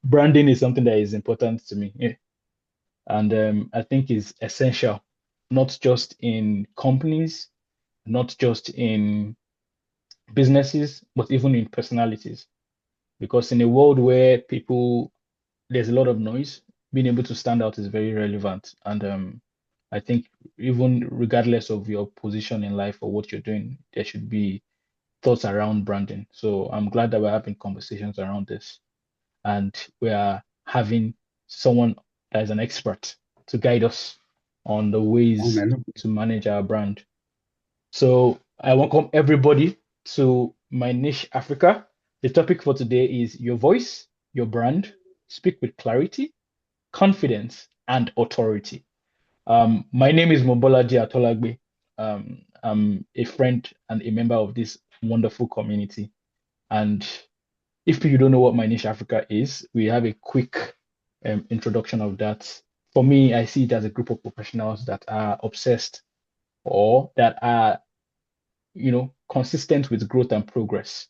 Branding is something that is important to me, and I think is essential, not just in companies, not just in businesses, but even in personalities. Because in a world where people there's a lot of noise, being able to stand out is very relevant. And I think even regardless of your position in life or what you're doing, there should be thoughts around branding. So I'm glad that we're having conversations around this and we are having someone that is an expert to guide us on the Oh, ways man. to manage our brand. So I welcome everybody to my niche Africa. The topic for today is your voice, your brand, speak with clarity, confidence, and authority. My name is Mobolaji Atolagbe. I'm a friend and a member of this wonderful community. And if you don't know what My Niche Africa is, we have a quick introduction of that. For me, I see it as a group of professionals that are obsessed or that are, consistent with growth and progress.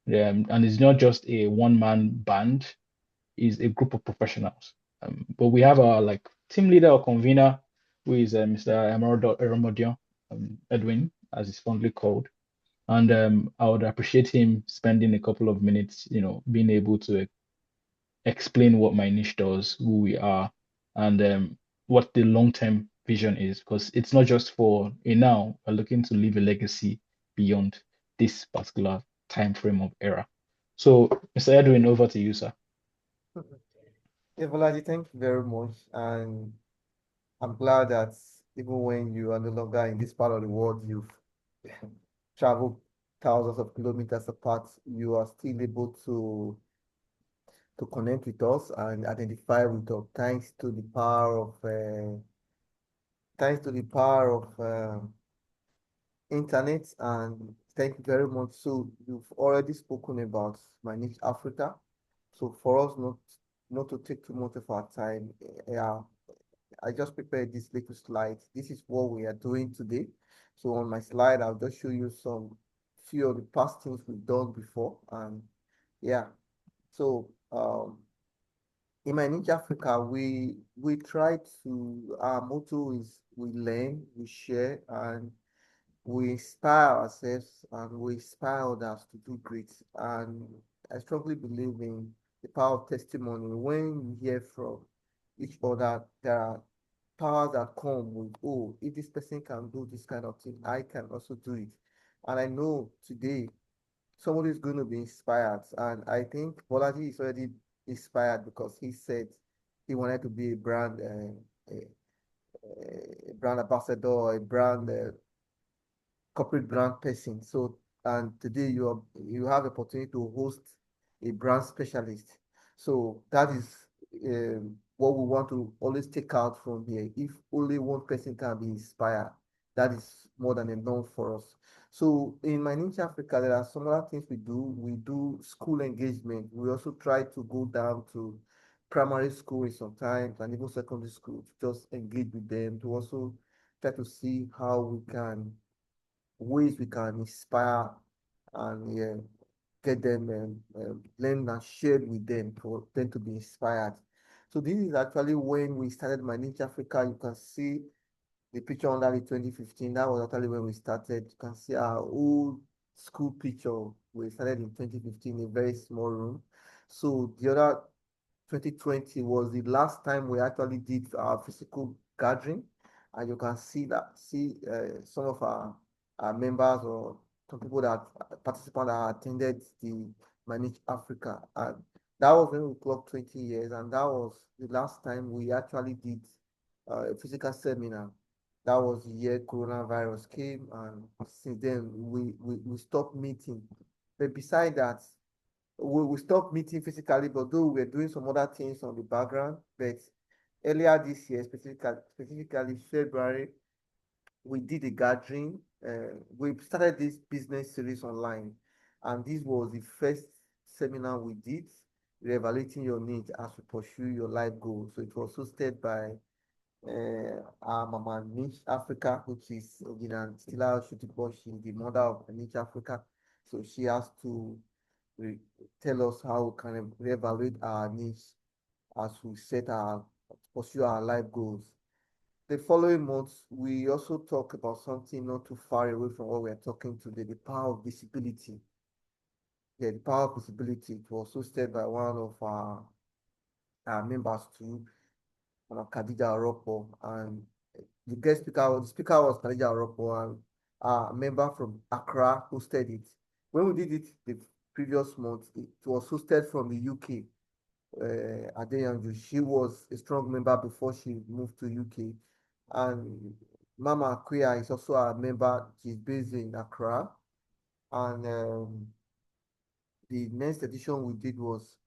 And it's not just a one-man band, it's a group of professionals. But we have our like team leader or convener, who is Mr. Emerodion, Edwin, as he's fondly called. And I would appreciate him spending a couple of minutes, being able to explain what my niche does, who we are, and what the long-term vision is. Because it's not just for a now, we're looking to leave a legacy beyond this particular time frame of era. So, Mr. Edwin, over to you, sir. Yeah, Balaji, thank you very much. And I'm glad that even when you are no longer in this part of the world, you've traveled thousands of kilometers apart, you are still able to connect with us and identify with us thanks to the power of internet. And thank you very much. So you've already spoken about my niche Africa. So for us not to take too much of our time, yeah, I just prepared this little slide. This is what we are doing today. So on my slide, I'll just show you some few of the past things we've done before. And yeah, so in my Niche Africa, we try to our motto is we learn, we share, and we inspire ourselves and we inspire others to do great. And I strongly believe in the power of testimony. When you hear from each other, there are powers that come with, oh, if this person can do this kind of thing, I can also do it. And I know today somebody is going to be inspired. And I think Bolaji is already inspired because he said he wanted to be a brand ambassador, a brand corporate brand person. So, and today you have the opportunity to host a brand specialist. So that is what we want to always take out from here. If only one person can be inspired, that is more than enough for us. So in My Niche Africa, there are some other things we do. We do school engagement. We also try to go down to primary school sometimes and even secondary school to just engage with them to also try to see how we can ways we can inspire and yeah, get them learn and share with them for them to be inspired. So this is actually when we started My Niche Africa. You can see the picture under the 2015. That was actually when we started. You can see our old school picture. We started in 2015, a very small room. So the other 2020 was the last time we actually did our physical gathering, and you can see some of our members or some people that participants that attended the Manage Africa, and that was when we clocked 20 years, and that was the last time we actually did a physical seminar. That was the year coronavirus came, and since then we stopped meeting. But beside that, we stopped meeting physically, but though we're doing some other things on the background. But earlier this year, specifically February, we did a gathering. We started this business series online, and this was the first seminar we did, reevaluating your needs as you pursue your life goals. So it was hosted by our Mama Niche Africa, which is Stila Shutipo. She's the mother of Niche Africa. So she has to re tell us how we can reevaluate our needs as we pursue our life goals. The following months, we also talk about something not too far away from what we're talking today, the power of visibility. Yeah, the power of visibility. It was hosted by one of our members too, Khadija Oropo, and the speaker was Khadija Oropo, and a member from Accra hosted it. When we did it the previous month, it was hosted from the UK. Adeyanju, she was a strong member before she moved to UK, and Mama Akuya is also a member. She's based in Accra, and the next edition we did was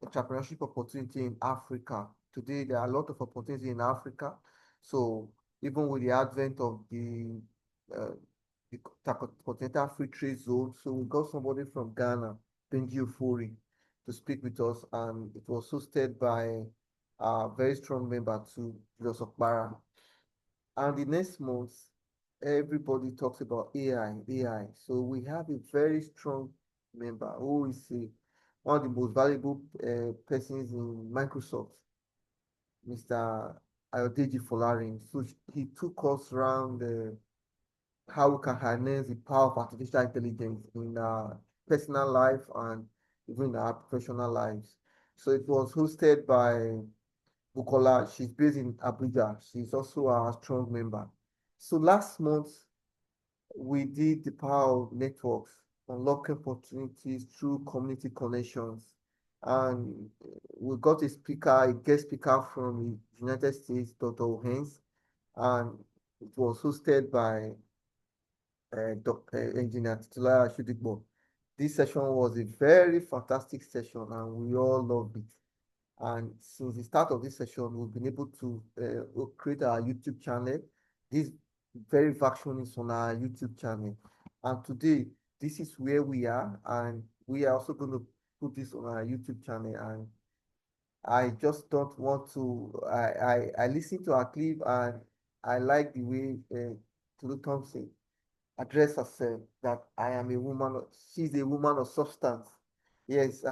entrepreneurship opportunity in Africa. Today, there are a lot of opportunity in Africa. So even with the advent of uh, the Continental Free Trade Zone, so we got somebody from Ghana, Benji Ofori, to speak with us, and it was hosted by a very strong member too, Julius Okpara. And the next month, everybody talks about AI, AI. So we have a very strong member who is one of the most valuable persons in Microsoft, Mr. Ayodeji Folarin. So he took us around how we can harness the power of artificial intelligence in our personal life and even in our professional lives. So it was hosted by Bukola. She's based in Abuja. She's also a strong member. So last month, we did the power of networks, unlocking opportunities through community connections. And we got a speaker, a guest speaker from the United States, Dr. Haynes, and it was hosted by Dr. Engineer Titula Shudigbo. This session was a very fantastic session, and we all loved it. And since the start of this session, we've been able to create our YouTube channel. This very version is on our YouTube channel. And today, this is where we are. And we are also going to put this on our YouTube channel. And I just don't want to, I listened to our clip and I like the way Tulu Thompson addressed herself that I am a woman, she's a woman of substance. Yes,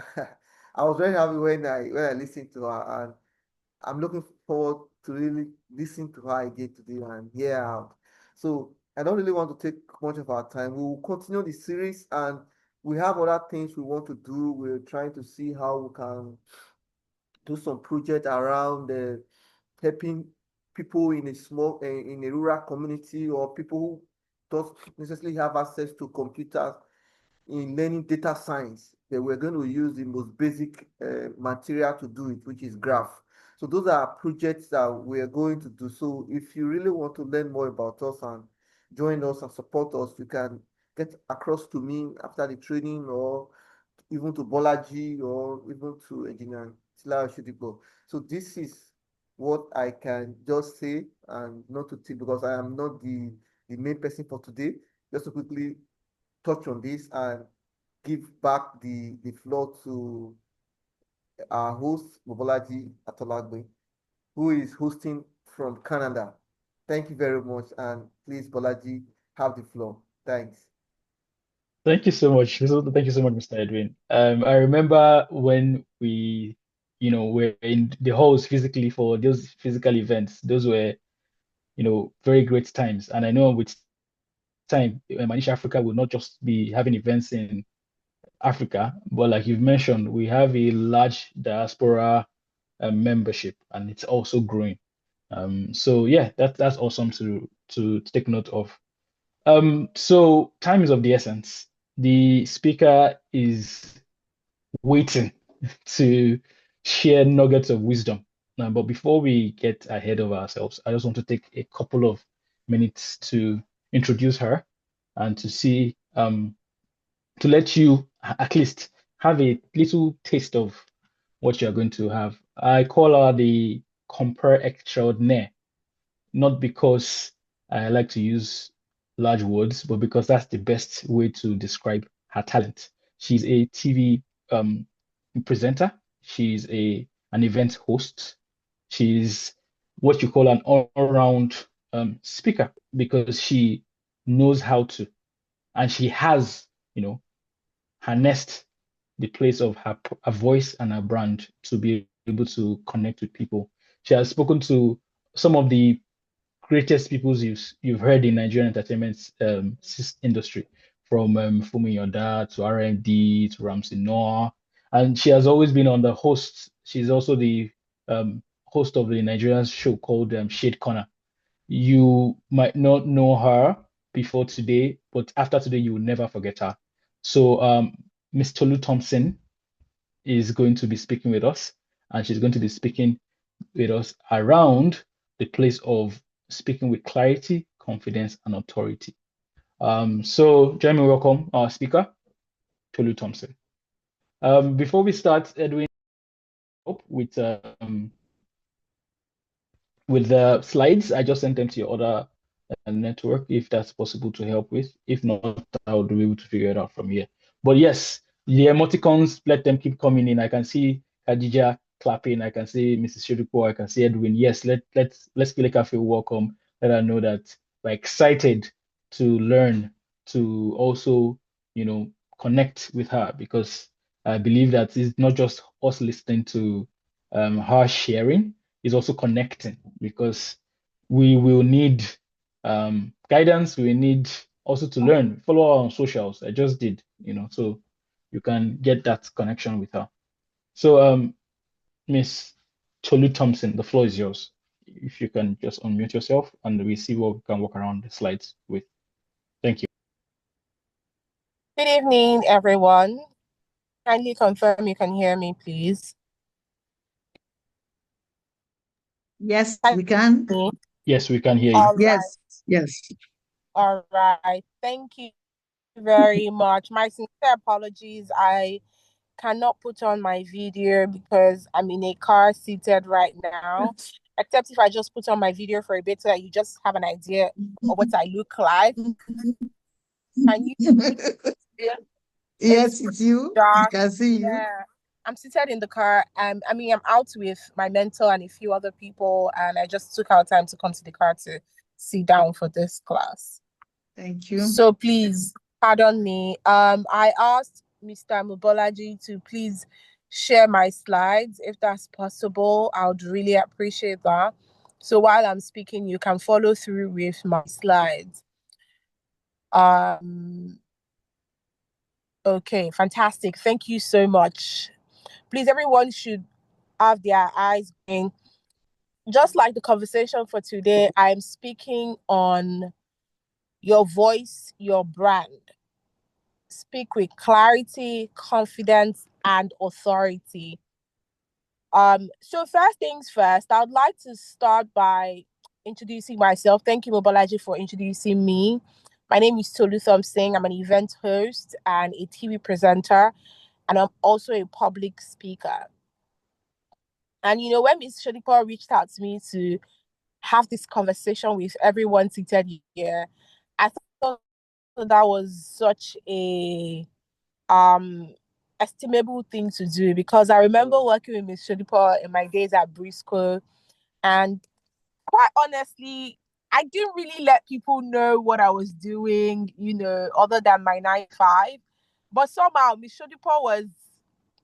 I was very happy when I listened to her, and I'm looking forward to really listen to her again today and hear her out. So I don't really want to take much of our time. We will continue the series, and we have other things we want to do. We're trying to see how we can do some project around helping people in a in a rural community, or people who don't necessarily have access to computers, in learning data science. That we're going to use the most basic material to do it, which is graph. So those are projects that we're going to do. So if you really want to learn more about us and join us and support us, you can get across to me after the training, or even to Bolaji, or even to Engineer Tila Shudipo. So this is what I can just say, and not to take, because I am not the main person for today. Just to quickly touch on this and give back the floor to our host, Mobolaji Atolagbe, who is hosting from Canada. Thank you very much. And please, Bolaji, have the floor. Thanks. Thank you so much. Thank you so much, Mr. Edwin. I remember when we, were in the halls physically for those physical events. Those were, very great times. And I know with time, Manish Africa will not just be having events in Africa, but like you've mentioned, we have a large diaspora membership, and it's also growing. So yeah, that's awesome to take note of. So time is of the essence. The speaker is waiting to share nuggets of wisdom. But before we get ahead of ourselves, I just want to take a couple of minutes to introduce her and to let you at least have a little taste of what you're going to have. I call her the compare extraordinaire, not because I like to use large words, but because that's the best way to describe her talent. She's a TV presenter. She's an event host. She's what you call an all-round speaker, because she knows how to, and she has, harnessed the place of her voice and her brand to be able to connect with people. She has spoken to some of the greatest people you've heard in Nigerian entertainment industry, from Fumi Yoda to RMD to Ramsey Noah, and she has always been on the host. She's also the host of the Nigerian show called Shade Corner. You might not know her before today, but after today, you will never forget her. So, Miss Tolu Thompson is going to be speaking with us, and she's going to be speaking with us around the place of speaking with clarity, confidence, and authority. So, join me, welcome our speaker, Tolu Thompson. Before we start, Edwin, with the slides, I just sent them to your other network, if that's possible to help with. If not, I'll be able to figure it out from here. But yes, the emoticons, let them keep coming in. I can see Khadija clapping. I can see Mrs. Shodipo. I can see Edwin. Yes, let's Kileka feel welcome. Let her know that we're excited to learn, to also, connect with her, because I believe that it's not just us listening to her sharing, it's also connecting, because we will need guidance. We need also to learn. Follow her on socials. I just did, so you can get that connection with her. So, Miss Tolu Thompson, the floor is yours. If you can just unmute yourself, and we see what we can walk around the slides with. Thank you. Good evening, everyone. Kindly confirm you can hear me, please. Yes, we can. Yes, we can hear you. All Yes, right. yes. All right. Thank you very much. My sincere apologies. I cannot put on my video because I'm in a car seated right now. Except if I just put on my video for a bit so that you just have an idea of what I look like. Can you? Yes, it's you. Dark. I can see you. Yeah. I'm seated in the car. I'm out with my mentor and a few other people, and I just took our time to come to the car to sit down for this class. Thank you. So please pardon me. I asked Mr. Mobolaji to please share my slides if that's possible. I would really appreciate that. So while I'm speaking, you can follow through with my slides. Okay, fantastic. Thank you so much. Please, everyone should have their eyes going. Just like the conversation for today, I'm speaking on your voice, your brand. Speak with clarity, confidence, and authority. So first things first, I would like to start by introducing myself. Thank you, Mobolaji, for introducing me. My name is Tolu Thompson. I'm an event host and a TV presenter, and I'm also a public speaker. And when Ms. Shodipo reached out to me to have this conversation with everyone seated here, I thought that was such a estimable thing to do, because I remember working with Ms. Shodipo in my days at Briscoe, and quite honestly, I didn't really let people know what I was doing, other than my 9 to 5. But somehow Ms. Shodipo was,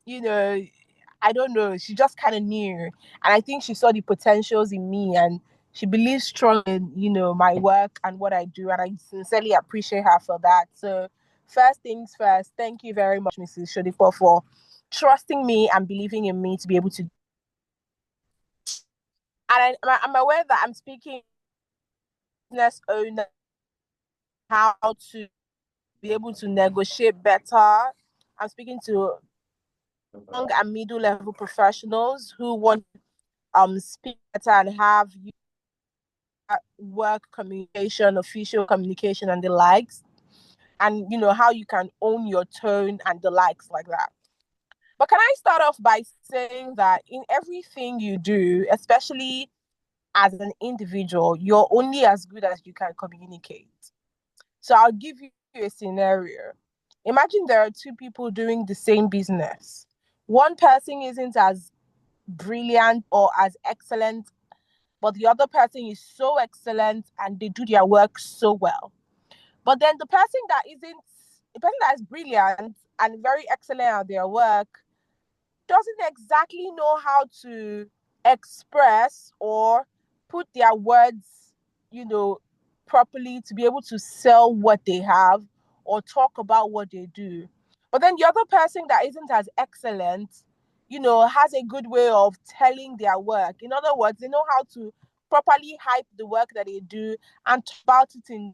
I don't know, she just kind of knew. And I think she saw the potentials in me, and she believes strong in, my work and what I do. And I sincerely appreciate her for that. So first things first, thank you very much, Mrs. Shodipo, for trusting me and believing in me to be able to. And I'm aware that I'm speaking business owner, how to be able to negotiate better. I'm speaking to young and middle level professionals who want speak better and have work communication, official communication, and the likes, and how you can own your tone and the likes like that. But can I start off by saying that in everything you do, especially as an individual, you're only as good as you can communicate. So I'll give you a scenario. Imagine there are two people doing the same business. One person isn't as brilliant or as excellent, but the other person is so excellent and they do their work so well. But then the person that isn't a person that is brilliant and very excellent at their work doesn't exactly know how to express or put their words, properly to be able to sell what they have or talk about what they do. But then the other person that isn't as excellent, has a good way of telling their work. In other words, they know how to properly hype the work that they do and talk about it in.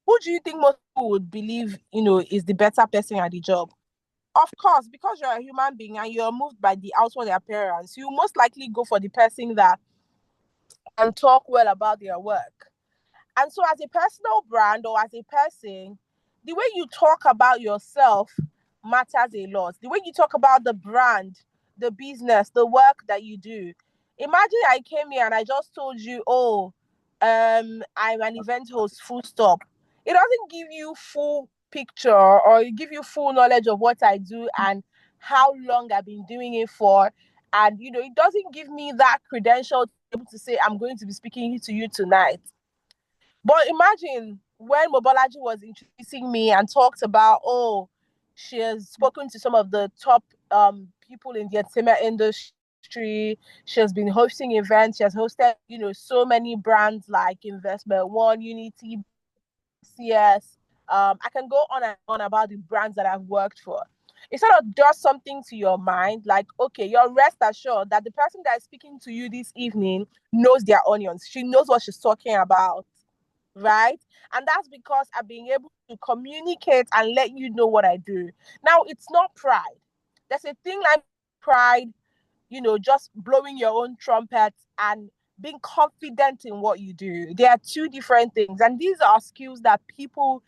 Who do you think most people would believe, is the better person at the job? Of course, because you're a human being and you're moved by the outward appearance, you most likely go for the person that can talk well about their work. And so, as a personal brand or as a person, the way you talk about yourself matters a lot. The way you talk about the brand, the business, the work that you do. Imagine I came here and I just told you, oh, I'm an event host, full stop. It doesn't give you full picture or give you full knowledge of what I do and how long I've been doing it for. And, it doesn't give me that credential to be able to say, I'm going to be speaking to you tonight. But imagine when Mobolaji was introducing me and talked about, oh, she has spoken to some of the top people in the entertainment industry. She has been hosting events. She has hosted, so many brands like Investment One, Unity, CS. I can go on and on about the brands that I've worked for. It sort of does something to your mind, like, okay, you're rest assured that the person that is speaking to you this evening knows their onions. She knows what she's talking about. Right? And that's because I've been able to communicate and let you know what I do. Now, it's not pride. There's a thing like pride, just blowing your own trumpet and being confident in what you do. They are two different things. And these are skills that people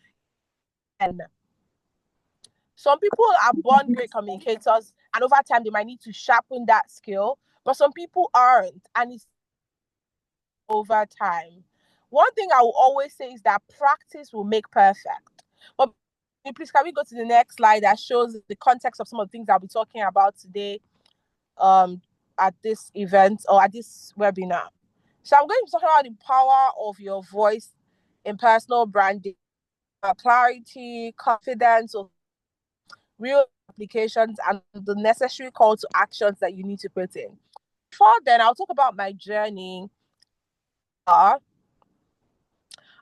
can. Some people are born great communicators, and over time, they might need to sharpen that skill. But some people aren't. And it's over time. One thing I will always say is that practice will make perfect. But please, can we go to the next slide that shows the context of some of the things I'll be talking about today at this event or at this webinar. So I'm going to be talking about the power of your voice in personal branding, clarity, confidence, or real applications, and the necessary call to actions that you need to put in. Before then, I'll talk about my journey.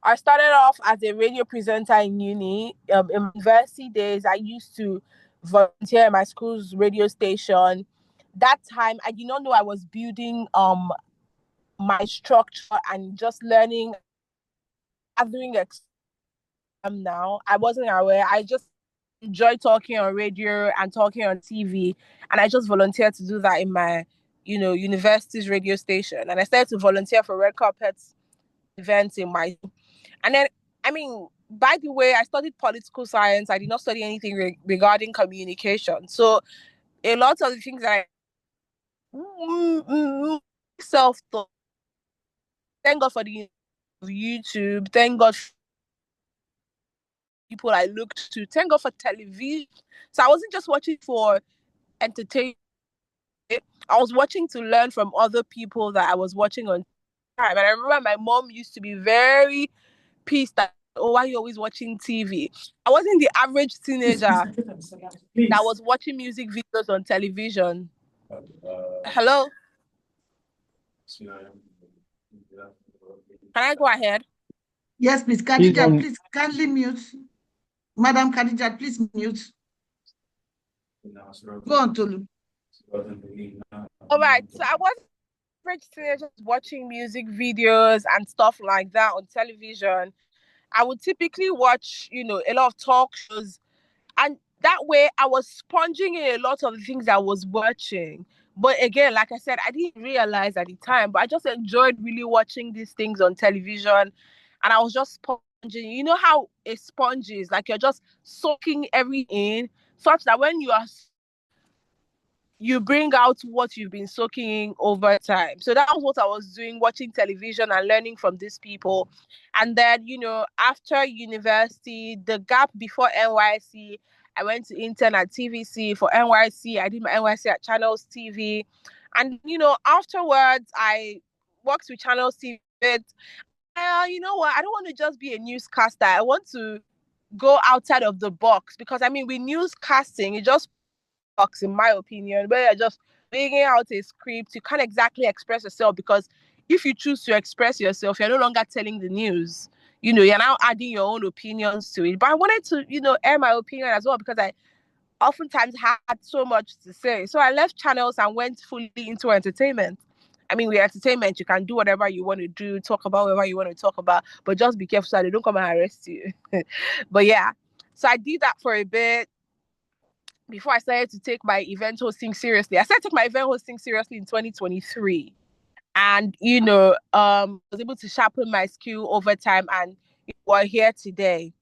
I started off as a radio presenter in uni. In university days, I used to volunteer at my school's radio station. That time, I did not know I was building my structure and just learning, gathering now. I wasn't aware. I just enjoy talking on radio and talking on TV, and I just volunteered to do that in my, university's radio station. And I started to volunteer for red carpets events in my. And then, by the way, I studied political science. I did not study anything regarding communication. So a lot of the things that I self-taught. Thank God for the YouTube. Thank God for people I looked to. Thank God for television. So I wasn't just watching for entertainment. I was watching to learn from other people that I was watching on time. And I remember my mom used to be very pissed that, oh, why are you always watching TV? I wasn't the average teenager that was watching music videos on television. Hello? Can I go ahead? Yes, please. Khadija, please kindly mute. Madam Khadija, please mute. Go on, Tolu. All right. So I was average teenager watching music videos and stuff like that on television. I would typically watch, a lot of talk shows. And that way I was sponging in a lot of the things I was watching. But again, like I said, I didn't realize at the time, but I just enjoyed really watching these things on television. And I was just sponging. You know how a sponge is? Like you're just soaking everything in, such that when you bring out what you've been soaking in over time. So that was what I was doing, watching television and learning from these people. And then, after university, the gap before NYSC, I went to intern at TVC. For NYSC, I did my NYSC at Channels TV. And, afterwards, I worked with Channels TV. You know what? I don't want to just be a newscaster. I want to go outside of the box, because I mean, with newscasting, it just box, in my opinion, where you're just laying out a script. You can't exactly express yourself, because if you choose to express yourself, you're no longer telling the news. You're now adding your own opinions to it. But I wanted to, air my opinion as well, because I oftentimes had so much to say. So I left channels and went fully into entertainment. I mean, with entertainment, you can do whatever you want to do, talk about whatever you want to talk about, but just be careful so they don't come and arrest you. But yeah, so I did that for a bit before I started to take my event hosting seriously. I started to take my event hosting seriously in 2023. And, I was able to sharpen my skill over time, and we're here today.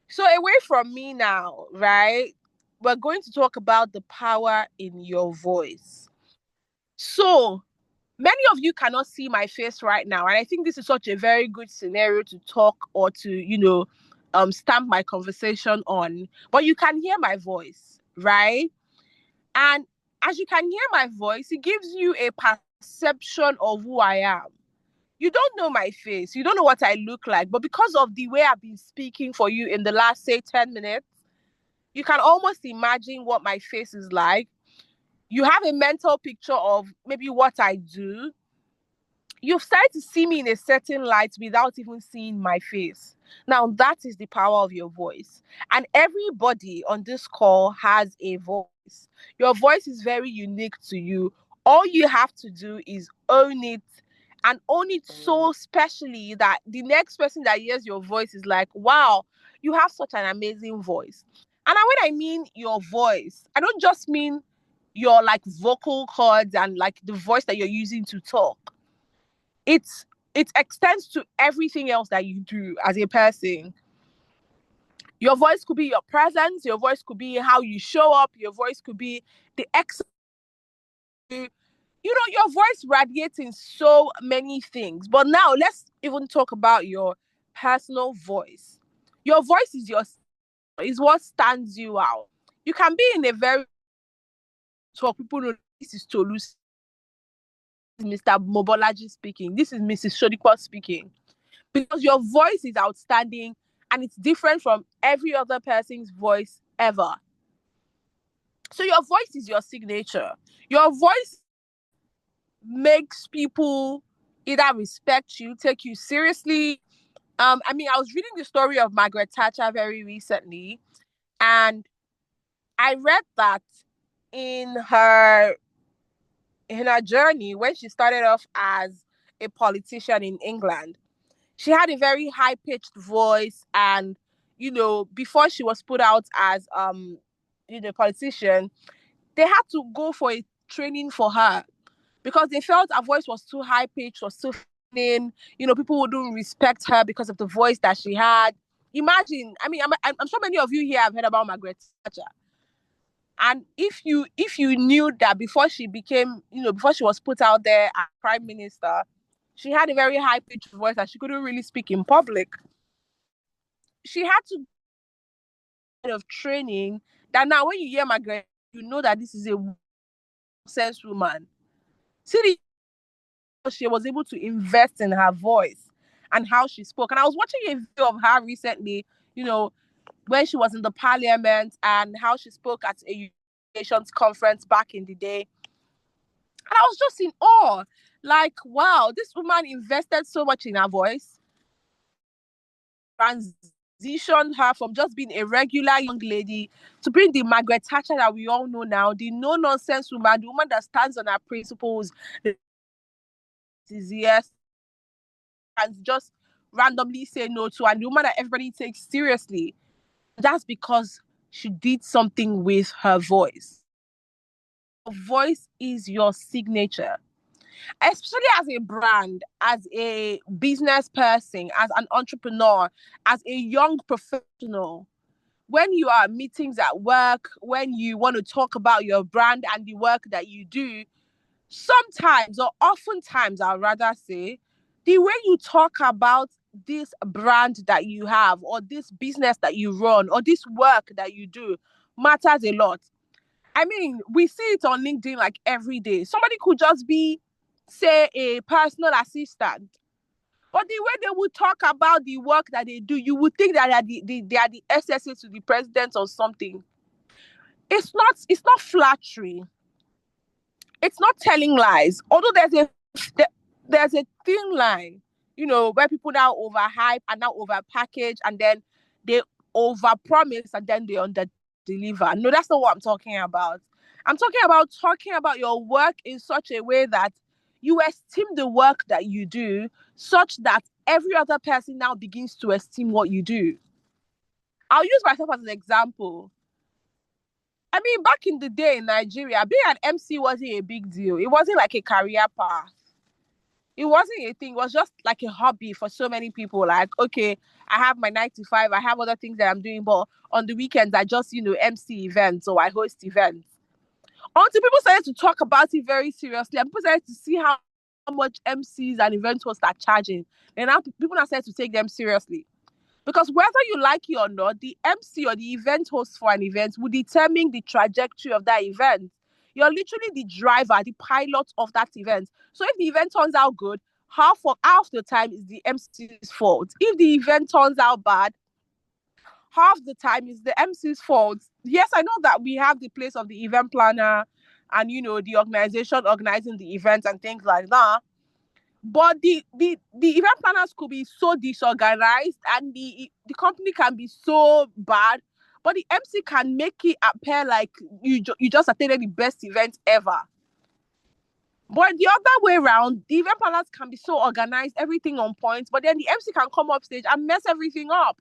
So away from me now, right? We're going to talk about the power in your voice. So many of you cannot see my face right now, and I think this is such a very good scenario to talk or to, stamp my conversation on. But you can hear my voice, right? And as you can hear my voice, it gives you a perception of who I am. You don't know my face. You don't know what I look like. But because of the way I've been speaking for you in the last, say, 10 minutes, you can almost imagine what my face is like. You have a mental picture of maybe what I do. You've started to see me in a certain light without even seeing my face. Now, that is the power of your voice. And everybody on this call has a voice. Your voice is very unique to you. All you have to do is own it, and own it so specially that the next person that hears your voice is like, wow, you have such an amazing voice. And when I mean your voice, I don't just mean your like vocal cords and like the voice that you're using to talk. It extends to everything else that you do as a person. Your voice could be your presence. Your voice could be how you show up. Your voice could be the your voice radiates in so many things. But now let's even talk about your personal voice. Your voice is what stands you out. You can be in a very talk. People know this is Tolu, Mr. Mobolaji speaking. This is Mrs. Shodikwa speaking. Because your voice is outstanding and it's different from every other person's voice ever. So your voice is your signature. Your voice makes people either respect you, take you seriously. I was reading the story of Margaret Thatcher very recently, and I read that in her journey, when she started off as a politician in England, she had a very high-pitched voice, and before she was put out as politician, they had to go for a training for her because they felt her voice was too high-pitched, was too thin. People wouldn't respect her because of the voice that she had. Imagine, I'm sure many of you here have heard about Margaret Thatcher. And if you knew that before she became, before she was put out there as prime minister, she had a very high-pitched voice and she couldn't really speak in public. She had to kind of training that now when you hear Margaret, you know that this is a sense woman. See, she was able to invest in her voice and how she spoke. And I was watching a video of her recently, when she was in the parliament and how she spoke at a Nations conference back in the day. And I was just in awe. Like, wow, this woman invested so much in her voice. Transitioned her from just being a regular young lady to being the Margaret Thatcher that we all know now, the no-nonsense woman, the woman that stands on her principles, yes, and just randomly say no to, and the woman that everybody takes seriously. That's because she did something with her voice. Your voice is your signature. Especially as a brand, as a business person, as an entrepreneur, as a young professional. When you are at meetings at work, when you want to talk about your brand and the work that you do, sometimes or oftentimes, I'd rather say, the way you talk about this brand that you have or this business that you run or this work that you do matters a lot. I mean, we see it on LinkedIn like every day. Somebody could just be, say, a personal assistant, But the way they would talk about the work that they do, you would think that they are the SSA to the president or something. It's not flattery. It's not telling lies. Although there's a thin line, where people now overhype and now overpackage, and then they overpromise and then they underdeliver. No, that's not what I'm talking about. I'm talking about your work in such a way that you esteem the work that you do, such that every other person now begins to esteem what you do. I'll use myself as an example. I mean, back in the day in Nigeria, being an MC wasn't a big deal. It wasn't like a career path. It wasn't a thing. It was just like a hobby for so many people. Like, okay, I have my 9 to 5. I have other things that I'm doing, but on the weekends, I just, MC events or I host events. Until people started to talk about it very seriously, and people started to see how much MCs and event hosts are charging. And now people now started to take them seriously. Because whether you like it or not, the MC or the event host for an event will determine the trajectory of that event. You're literally the driver, the pilot of that event. So if the event turns out good, half the time is the MC's fault. If the event turns out bad, half the time is the MC's fault. Yes, I know that we have the place of the event planner and, the organization organizing the event and things like that. But the event planners could be so disorganized and the company can be so bad, but the MC can make it appear like you just attended the best event ever. But the other way around, the event planners can be so organized, everything on point, but then the MC can come up stage and mess everything up.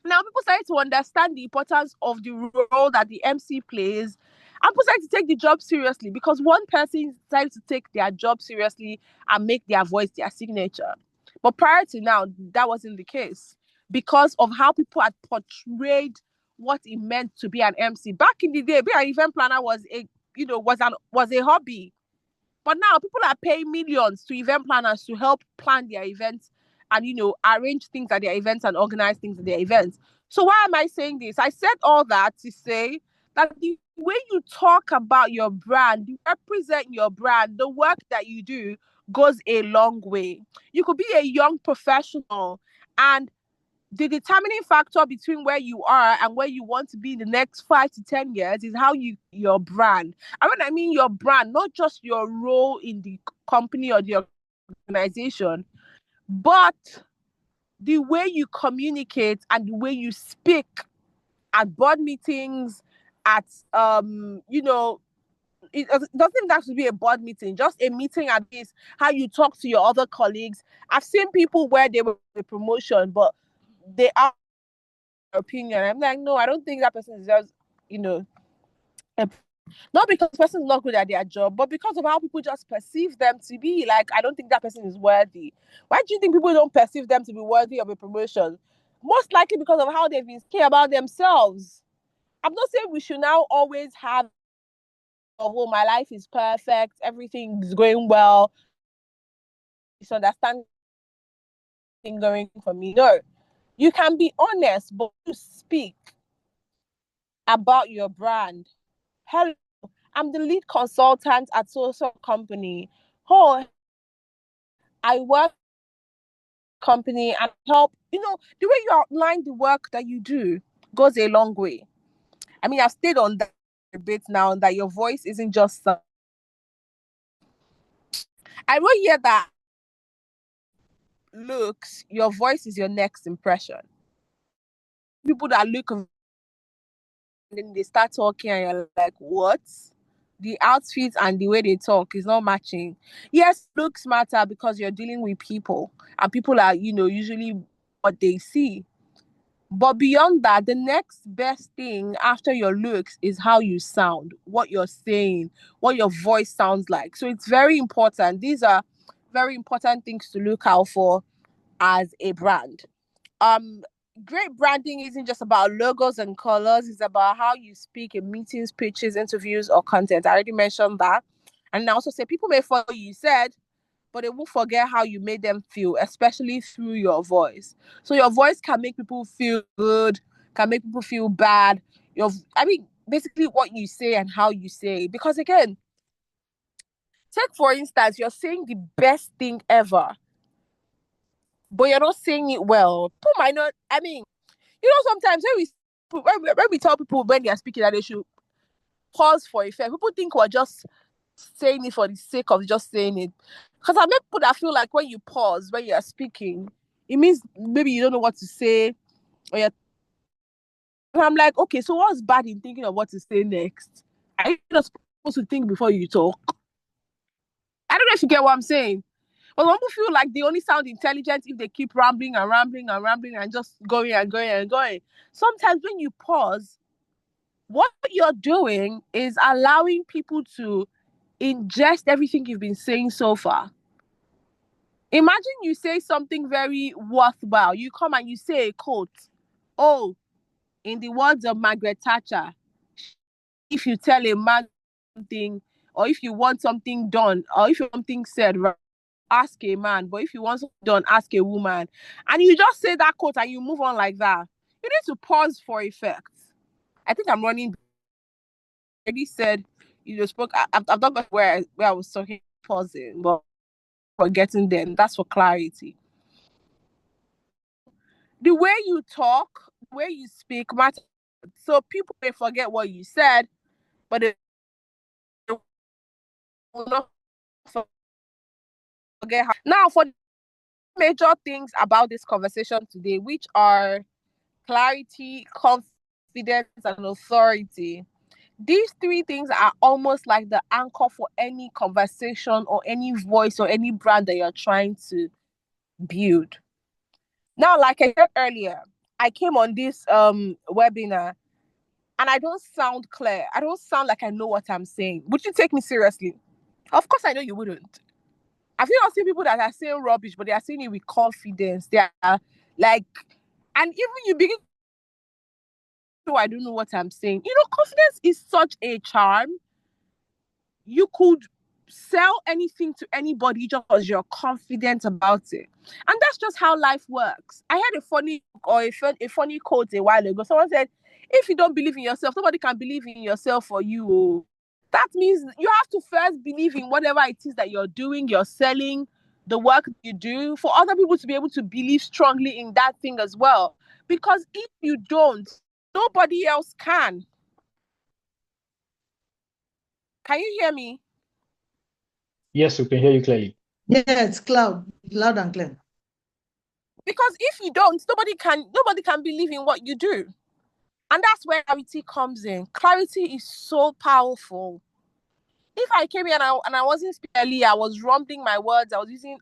Now people started to understand the importance of the role that the MC plays. And people started to take the job seriously because one person decided to take their job seriously and make their voice their signature. But prior to now, that wasn't the case because of how people had portrayed what it meant to be an MC. Back in the day, being an event planner was a hobby. But now people are paying millions to event planners to help plan their events and, arrange things at their events and organize things at their events. So why am I saying this? I said all that to say that the way you talk about your brand, you represent your brand, the work that you do goes a long way. You could be a young professional, and the determining factor between where you are and where you want to be in the next 5 to 10 years is how your brand. And when I mean your brand, not just your role in the company or the organization, but the way you communicate and the way you speak at board meetings, at it doesn't have to be a board meeting, just a meeting at this, how you talk to your other colleagues. I've seen people where they were a promotion, but they are opinion. I'm like, no, I don't think that person deserves, not because the person is not good at their job, but because of how people just perceive them to be. Like, I don't think that person is worthy. Why do you think people don't perceive them to be worthy of a promotion? Most likely because of how they've been scared about themselves. I'm not saying we should now always have, oh, my life is perfect, everything is going well, it's understanding going for me. No, you can be honest, but you speak about your brand. Hello, I'm the lead consultant at social company. Oh, I work company and help. The way you outline the work that you do goes a long way. I mean, I've stayed on that a bit now, that your voice isn't just I will hear that looks, your voice is your next impression. People that look and then they start talking and you're like, what? The outfits and the way they talk is not matching. Yes, looks matter because you're dealing with people and people are, usually what they see. But beyond that, the next best thing after your looks is how you sound, what you're saying, what your voice sounds like. So it's very important. These are very important things to look out for as a brand. Great branding isn't just about logos and colors. It's about how you speak in meetings, pitches, interviews, or content. I already mentioned that. And I also say people may follow what you said, but they will forget how you made them feel, especially through your voice. So your voice can make people feel good, can make people feel bad. Basically what you say and how you say. Because again, take for instance, you're saying the best thing ever. but you're not saying it well. People might not. I mean, sometimes when we tell people when they are speaking that they should pause for effect, people think we're just saying it for the sake of just saying it. Because I met people that feel like when you pause when you are speaking, it means maybe you don't know what to say, or you're. And I'm like, okay, so what's bad in thinking of what to say next? Are you not supposed to think before you talk? I don't know if you get what I'm saying. But some people feel like they only sound intelligent if they keep rambling and rambling and rambling and just going and going and going. Sometimes when you pause, what you're doing is allowing people to ingest everything you've been saying so far. Imagine you say something very worthwhile. You come and you say a quote. Oh, in the words of Margaret Thatcher, if you tell a man something, or if you want something done, or if you want something said, ask a man. But if you want something done, ask a woman. And you just say that quote and you move on like that. You need to pause for effect. I think I'm running. I already said, spoke. I've not got where I was talking, pausing, but for getting there, that's for clarity. The way you talk, the way you speak matters. So people may forget what you said, but they will not forget how. Now, for major things about this conversation today, which are clarity, confidence, and authority. These three things are almost like the anchor for any conversation or any voice or any brand that you're trying to build. Now, like I said earlier, I came on this webinar and I don't sound clear. I don't sound like I know what I'm saying. Would you take me seriously? Of course, I know you wouldn't. I've seen people that are saying rubbish, but they are saying it with confidence. They are like, and even you begin to, I don't know what I'm saying. Confidence is such a charm. You could sell anything to anybody just because you're confident about it. And that's just how life works. I heard a funny quote a while ago. Someone said, if you don't believe in yourself, nobody can believe in yourself for you. That means you have to first believe in whatever it is that you're doing, you're selling, the work you do, for other people to be able to believe strongly in that thing as well. Because if you don't, nobody else can. Can you hear me? Yes, we can hear you clearly. Yes, loud and clear. Because if you don't, nobody can believe in what you do. And that's where clarity comes in. Clarity is so powerful. If I came here and I wasn't speaking earlier, I was rumbling my words, I was using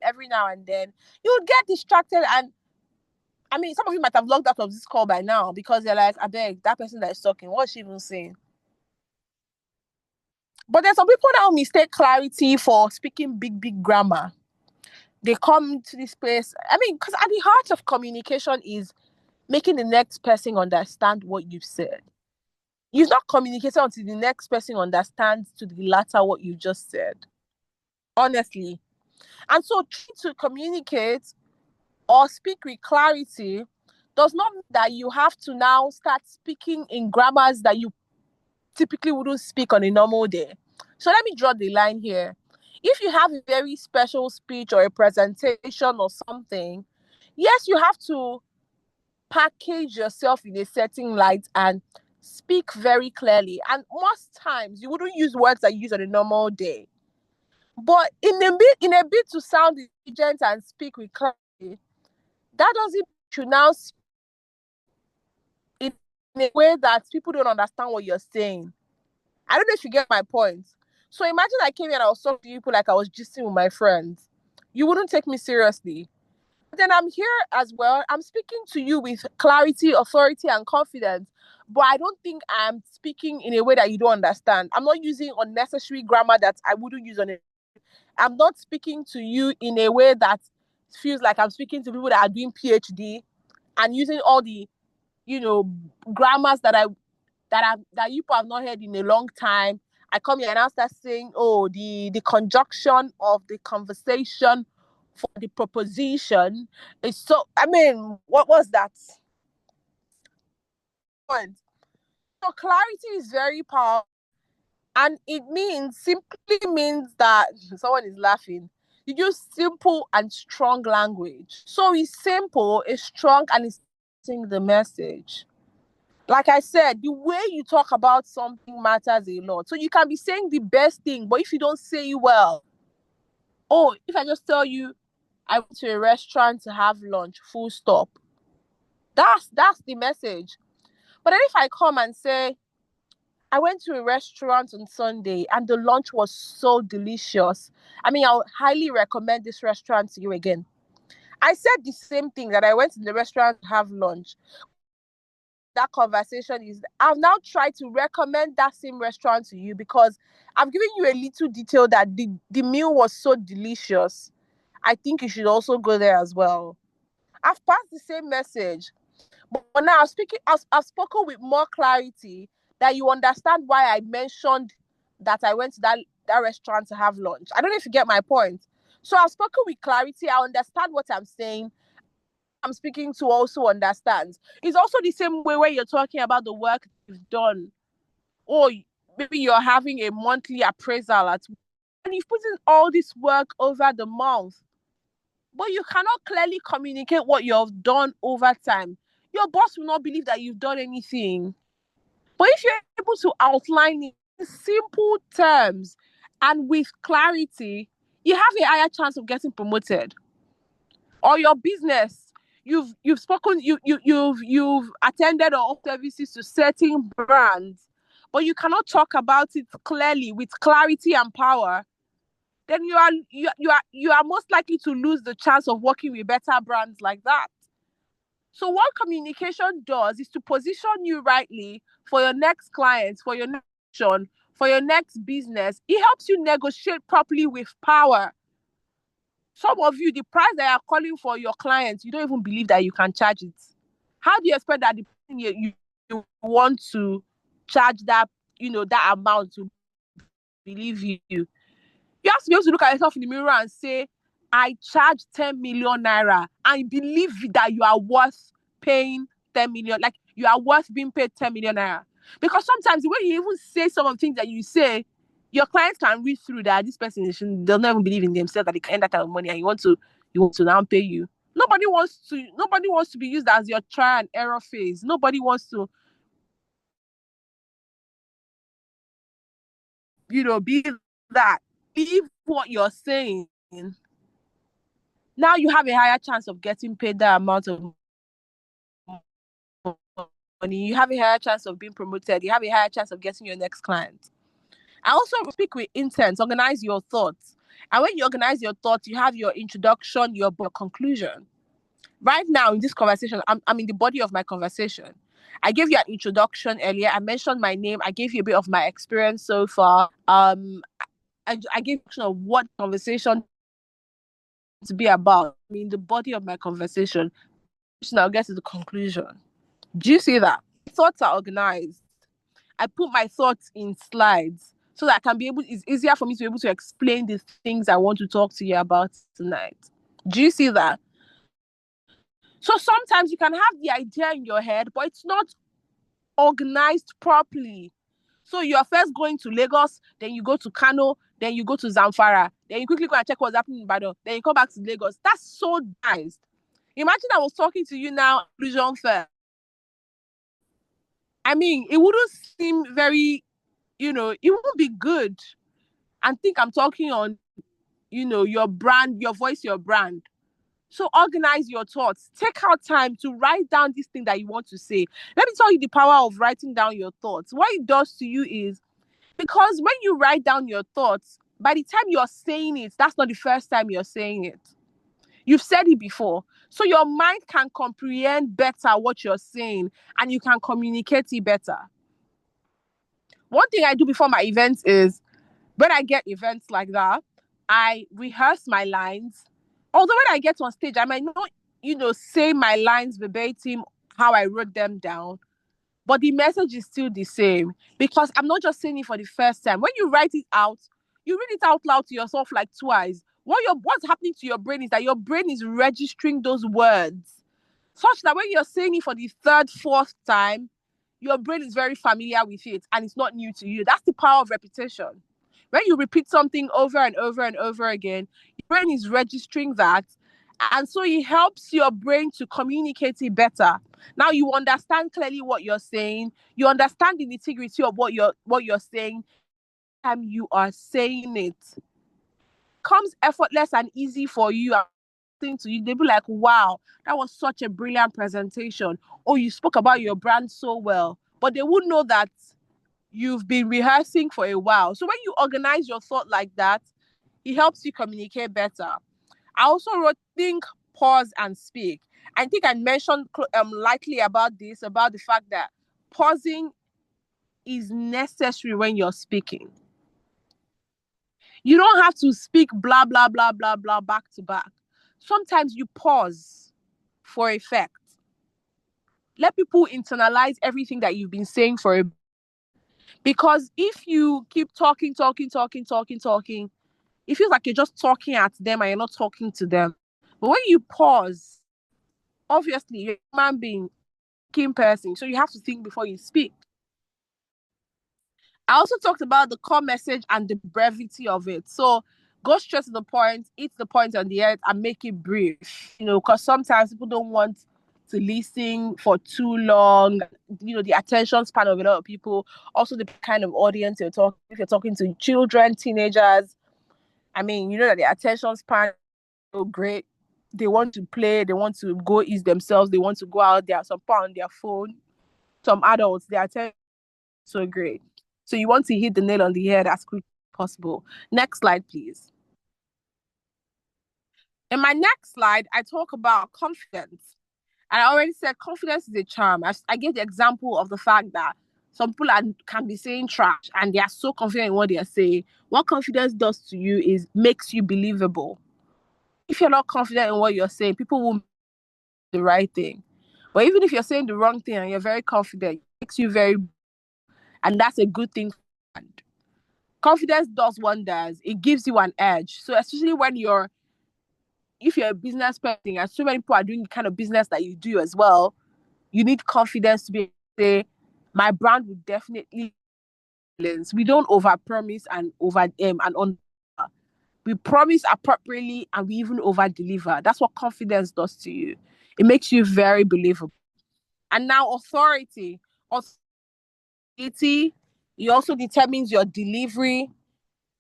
every now and then, you would get distracted. And I mean, some of you might have logged out of this call by now because they're like, I beg, that person that is talking, what's she even saying? But there's some people now mistake clarity for speaking big grammar. They come to this place. I mean, because at the heart of communication is making the next person understand what you've said. You've not communicated until the next person understands to the latter what you just said. Honestly. And so to communicate or speak with clarity does not mean that you have to now start speaking in grammars that you typically wouldn't speak on a normal day. So let me draw the line here. If you have a very special speech or a presentation or something, yes, you have to package yourself in a certain light and speak very clearly. And most times you wouldn't use words that you use on a normal day. But in a bit to sound intelligent and speak with clarity, that doesn't should now speak in a way that people don't understand what you're saying. I don't know if you get my point. So imagine I came here and I was talking to people like I was gisting with my friends. You wouldn't take me seriously. But then I'm here as well. I'm speaking to you with clarity, authority, and confidence. But I don't think I'm speaking in a way that you don't understand. I'm not using unnecessary grammar that I wouldn't use on it. I'm not speaking to you in a way that feels like I'm speaking to people that are doing PhD and using all the, grammars that you people have not heard in a long time. I come here and I start saying, oh, the conjunction of the conversation for the proposition is so. I mean, what was that? So clarity is very powerful, and it simply means that someone is laughing. You use simple and strong language. So it's simple, it's strong, and it's saying the message. Like I said, the way you talk about something matters a lot. So you can be saying the best thing, but if you don't say it well, oh, if I just tell you I went to a restaurant to have lunch, full stop. That's the message. But then if I come and say, I went to a restaurant on Sunday and the lunch was so delicious. I mean, I'll highly recommend this restaurant to you again. I said the same thing, that I went to the restaurant to have lunch. That conversation is, I've now tried to recommend that same restaurant to you because I've given you a little detail that the meal was so delicious. I think you should also go there as well. I've passed the same message. But now I've spoken with more clarity that you understand why I mentioned that I went to that restaurant to have lunch. I don't know if you get my point. So I've spoken with clarity. I understand what I'm saying. I'm speaking to also understands. It's also the same way where you're talking about the work you've done. Or maybe you're having a monthly appraisal and you've put in all this work over the month. But you cannot clearly communicate what you've done over time. Your boss will not believe that you've done anything. But if you're able to outline it in simple terms and with clarity, you have a higher chance of getting promoted. Or your business, you've spoken, you've attended all services to certain brands, but you cannot talk about it clearly with clarity and power. Then you are most likely to lose the chance of working with better brands like that. So what communication does is to position you rightly for your next clients, for your next action, for your next business. It helps you negotiate properly with power. Some of you, the price that you're calling for your clients, you don't even believe that you can charge it. How do you expect that the person you want to charge that, that amount to believe you? You have to be able to look at yourself in the mirror and say, I charge 10 million naira and believe that you are worth paying 10 million. Like you are worth being paid 10 million naira. Because sometimes the way you even say some of the things that you say, your clients can read through that this person doesn't even believe in themselves, that they can earn that kind of money, and you want to now pay you. Nobody wants to be used as your trial and error phase. Nobody wants to, be that. Believe what you're saying. Now you have a higher chance of getting paid that amount of money. You have a higher chance of being promoted. You have a higher chance of getting your next client. I also speak with intent. Organize your thoughts. And when you organize your thoughts, you have your introduction, your conclusion. Right now in this conversation, I'm in the body of my conversation. I gave you an introduction earlier. I mentioned my name. I gave you a bit of my experience so far. I gave you of what conversation to be about. I mean, the body of my conversation. So now I'll get to the conclusion. Do you see that? Thoughts are organized. I put my thoughts in slides so that I can be able, it's easier for me to be able to explain the things I want to talk to you about tonight. Do you see that? So sometimes you can have the idea in your head, but it's not organized properly. So you're first going to Lagos, then you go to Kano, then you go to Zamfara, then you quickly go and check what's happening in Ibadan, then you come back to Lagos. That's so organized. Imagine I was talking to you now, Inclusion Fair. I mean, it wouldn't seem very, it wouldn't be good. And think I'm talking on, your brand, your voice, your brand. So organize your thoughts. Take out time to write down this thing that you want to say. Let me tell you the power of writing down your thoughts. What it does to you is, because when you write down your thoughts, by the time you're saying it, that's not the first time you're saying it. You've said it before. So your mind can comprehend better what you're saying and you can communicate it better. One thing I do before my events is, when I get events like that, I rehearse my lines. Although when I get on stage, I might not, say my lines verbatim, how I wrote them down, but the message is still the same because I'm not just saying it for the first time. When you write it out, you read it out loud to yourself like twice. What's happening to your brain is that your brain is registering those words such that when you're saying it for the third, fourth time, your brain is very familiar with it and it's not new to you. That's the power of repetition. When you repeat something over and over and over again, your brain is registering that, and so it helps your brain to communicate it better. Now you understand clearly what you're saying. You understand the nitty-gritty of what you're saying. Time you are saying it comes effortless and easy for you. To you, they'll be like, wow, that was such a brilliant presentation. Oh, you spoke about your brand so well. But they would know that you've been rehearsing for a while. So when you organize your thought like that, it helps you communicate better. I also wrote think, pause, and speak. I think I mentioned lightly about this, about the fact that pausing is necessary when you're speaking. You don't have to speak blah, blah, blah, blah, blah, back to back. Sometimes you pause for effect. Let people internalize everything that you've been saying for a... Because if you keep talking, it feels like you're just talking at them and you're not talking to them. But when you pause, obviously you're a human being, thinking person, so you have to think before you speak. I also talked about the core message and the brevity of it. So go straight to the point, eat the point on the head, and make it brief. Because sometimes people don't want to listen for too long. The attention span of a lot of people. Also, the kind of audience you're talking. If you're talking to children, teenagers, that the attention span is so great. They want to play. They want to go ease themselves. They want to go out there, some part on their phone. Some adults, their attention is so great. So you want to hit the nail on the head as quick as possible. Next slide, please. In my next slide, I talk about confidence. And I already said confidence is a charm. I gave the example of the fact that some people can be saying trash and they are so confident in what they are saying. What confidence does to you is makes you believable. If you're not confident in what you're saying, people will do the right thing. But even if you're saying the wrong thing and you're very confident, it makes you very... And that's a good thing. Confidence does wonders. It gives you an edge. So especially if you're a business person and so many people are doing the kind of business that you do as well, you need confidence to be able to say, my brand will definitely... We don't overpromise and we promise appropriately and we even over-deliver. That's what confidence does to you. It makes you very believable. And now authority. Authority, it also determines your delivery.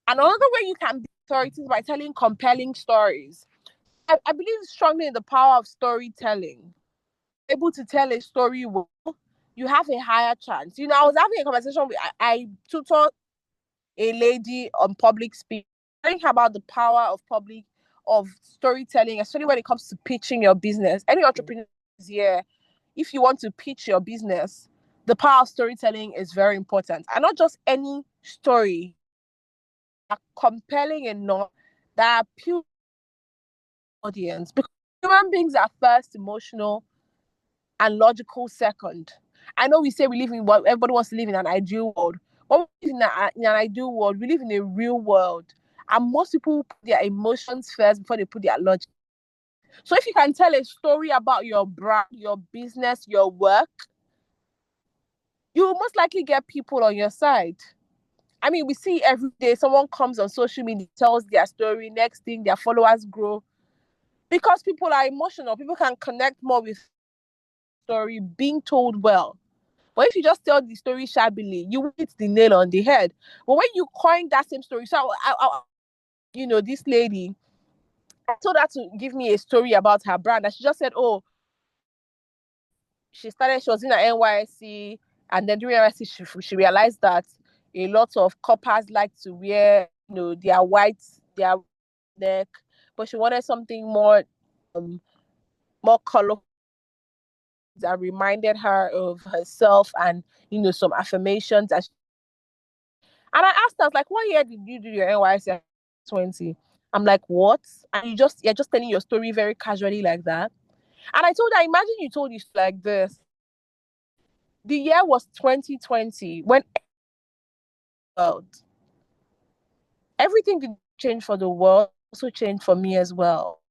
Another way you can be authority is by telling compelling stories. I believe strongly in the power of storytelling. Able to tell a story well, you have a higher chance. I was having a conversation with... I tutor a lady on public speaking, telling her about the power of storytelling, especially when it comes to pitching your business. Any entrepreneurs here, if you want to pitch your business, the power of storytelling is very important. And not just any story, are compelling enough that appeal to the audience. Because human beings are first emotional and logical second. I know we say we live in what everybody wants to live in an ideal world. But we live in an ideal world, we live in a real world. And most people put their emotions first before they put their logic. So if you can tell a story about your brand, your business, your work, you will most likely get people on your side. We see every day someone comes on social media, tells their story, next thing their followers grow. Because people are emotional, people can connect more with story being told well. But if you just tell the story shabbily, you hit the nail on the head. But when you coin that same story, so this lady, I told her to give me a story about her brand, and she just said, oh, she was in an NYSC, and then during NYSC, she realized that a lot of coppers like to wear, their neck, but she wanted something more colorful that reminded her of herself and, some affirmations. And I asked her, I was like, what year did you do your NYSC? 20. I'm like, what? And you're just telling your story very casually like that. And I told her, imagine you told it like this. The year was 2020 when everything did change for the world, also changed for me as well.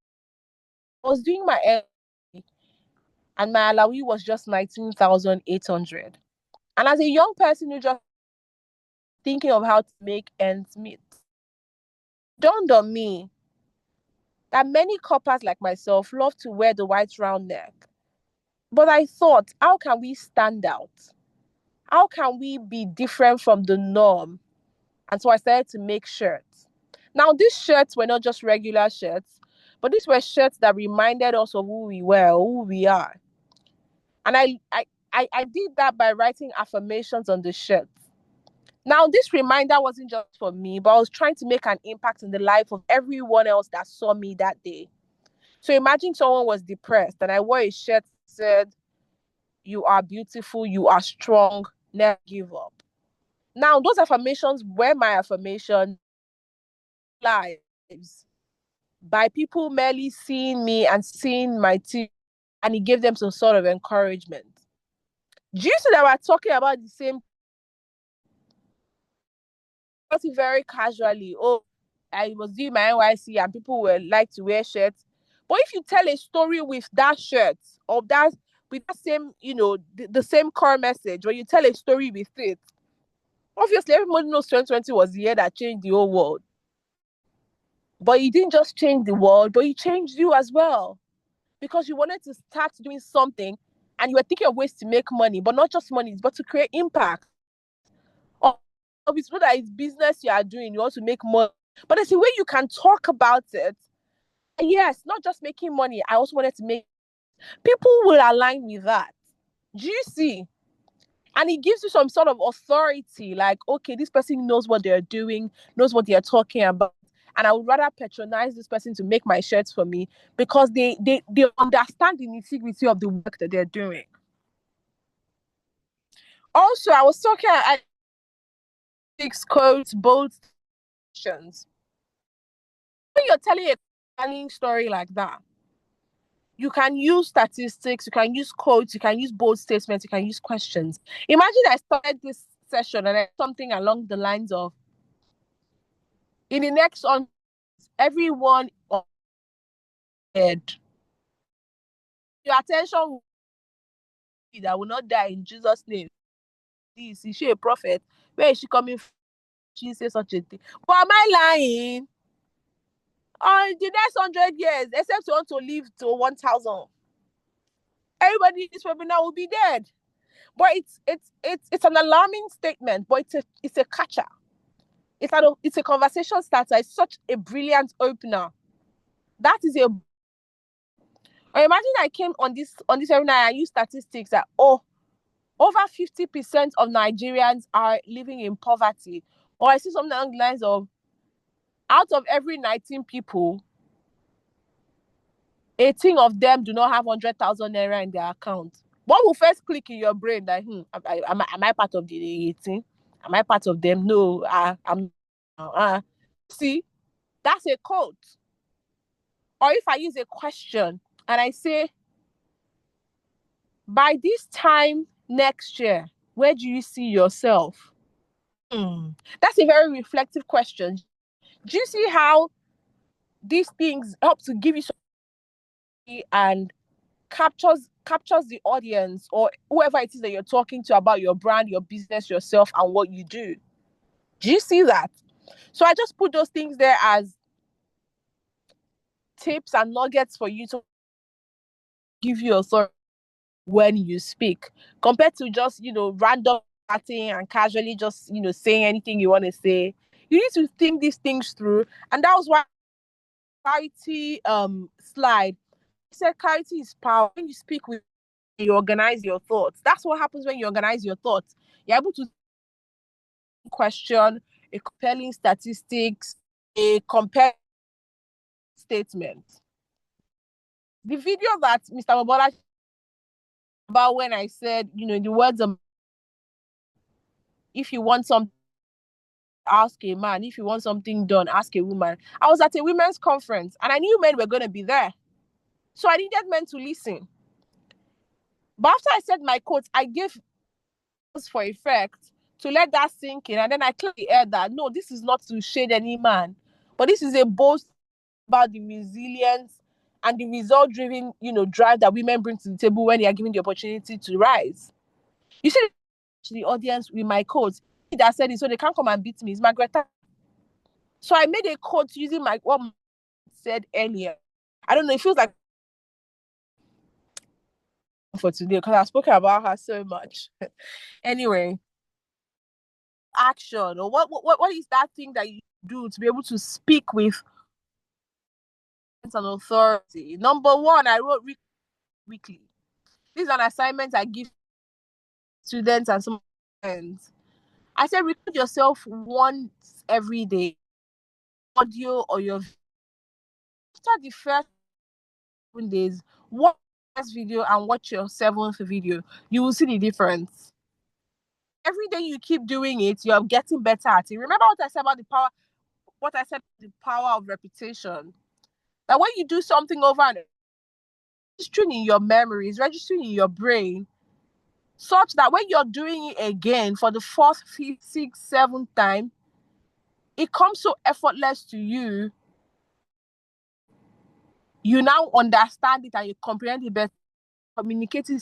I was doing my NYSC and my alawi was just 19,800. And as a young person who just thinking of how to make ends meet, dawned on me that many coppers like myself love to wear the white round neck. But I thought, how can we stand out? How can we be different from the norm? And so I started to make shirts. Now, these shirts were not just regular shirts, but these were shirts that reminded us of who we were, who we are. And I did that by writing affirmations on the shirts. Now, this reminder wasn't just for me, but I was trying to make an impact in the life of everyone else that saw me that day. So imagine someone was depressed and I wore a shirt that said, "You are beautiful, you are strong, never give up." Now, those affirmations were my affirmation lives by people merely seeing me and seeing my team, and it gave them some sort of encouragement. Do you see that we're talking about the same? Very casually. Oh, I was doing my NYC and people were like to wear shirts. But if you tell a story with that shirt or that with that same, the same core message, when you tell a story with it, obviously everybody knows 2020 was the year that changed the whole world. But you didn't just change the world, but you changed you as well. Because you wanted to start doing something and you were thinking of ways to make money, but not just money, but to create impact. Or it's not that it's business you are doing, you want to make money. But there's a way you can talk about it. And yes, not just making money. I also wanted to make people will align with that. Do you see? And it gives you some sort of authority, like, okay, this person knows what they're doing, knows what they're talking about. And I would rather patronize this person to make my shirts for me because they understand the nitty-gritty of the work that they're doing. Also, I was talking at six quotes, both questions. When you're telling a compelling story like that, you can use statistics, you can use quotes, you can use bold statements, you can use questions. Imagine I started this session and I something along the lines of, in the next on everyone on head, your attention that will not die in Jesus' name. Is she a prophet? Where is she coming from? She says such a thing. But am I lying? On the next 100 years, except you want to live to 1,000, everybody in this webinar will be dead. But it's an alarming statement, but it's a catcher. It's a conversation starter. It's such a brilliant opener. That is a. Or imagine I came on this webinar. I use statistics that over 50% of Nigerians are living in poverty. Or I see something along the lines of, out of every 19 people, 18 of them do not have 100,000 naira in their account. What will first click in your brain that, am I part of the 18? Am I part of them? No, I'm. See, that's a quote. Or if I use a question and I say, by this time next year, where do you see yourself? That's a very reflective question. Do you see how these things help to give you something and captures the audience or whoever it is that you're talking to about your brand, your business, yourself, and what you do? Do you see that? So I just put those things there as tips and nuggets for you to give you authority when you speak, compared to just random chatting and casually just saying anything you want to say. You need to think these things through, and that was why clarity slide. I said clarity is power. When you speak with, you organize your thoughts. That's what happens when you organize your thoughts. You're able to question a compelling statistics, a compelling statement. The video that Mr. Mobola about when I said, the words of, if you want something, ask a man. If you want something done, ask a woman. I was at a women's conference and I knew men were going to be there. So I needed men to listen. But after I said my quotes, I gave for effect to let that sink in. And then I clearly aired that, no, this is not to shade any man, but this is a boast about the resilience and the result-driven, drive that women bring to the table when they are given the opportunity to rise. You see, the audience with my quotes that said it, so they can't come and beat me. It's Margaret. So I made a quote using my said earlier. I don't know, it feels like for today because I've spoken about her so much. Anyway, action, or what is that thing that you do to be able to speak with an authority? Number one, I wrote weekly. This is an assignment I give students and some friends. I said record yourself once every day, audio or your after the first 7 days, watch first video and watch your 7th video. You will see the difference. Every day you keep doing it, you're getting better at it. Remember what I said about the power of repetition. That when you do something over and registering in your memories, registering in your brain, such that when you're doing it again for the 4th, 5th, 6th, 7th time, it comes so effortless to you. You now understand it and you comprehend it better. Communicating,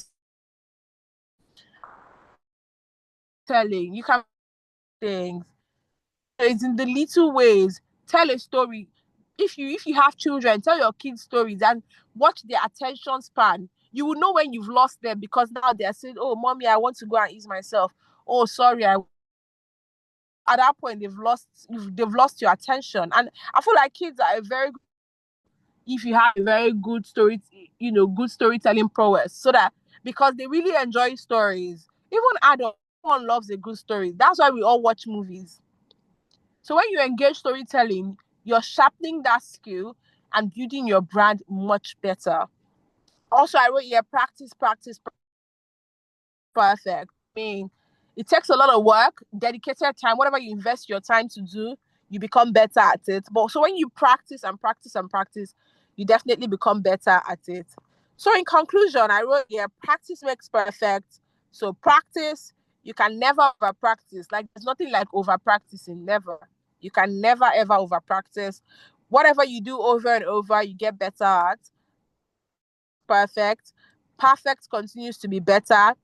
telling, you can things. It's in the little ways. Tell a story. If you have children, tell your kids stories and watch their attention span. You will know when you've lost them because now they're saying, "Oh, mommy, I want to go and ease myself." Oh, sorry, at that point they've lost your attention. And I feel like kids are if you have a very good good storytelling prowess, so that because they really enjoy stories. Even adults, everyone loves a good story. That's why we all watch movies. So when you engage storytelling, you're sharpening that skill and building your brand much better. Also, I wrote here, practice, perfect. I mean, it takes a lot of work, dedicated time. Whatever you invest your time to do, you become better at it. But so when you practice and practice and practice, you definitely become better at it. So in conclusion, I wrote here, practice makes perfect. So practice, you can never over practice. Like there's nothing like over practicing, never. You can never ever over practice. Whatever you do over and over, you get better at. Perfect. Perfect continues to be better.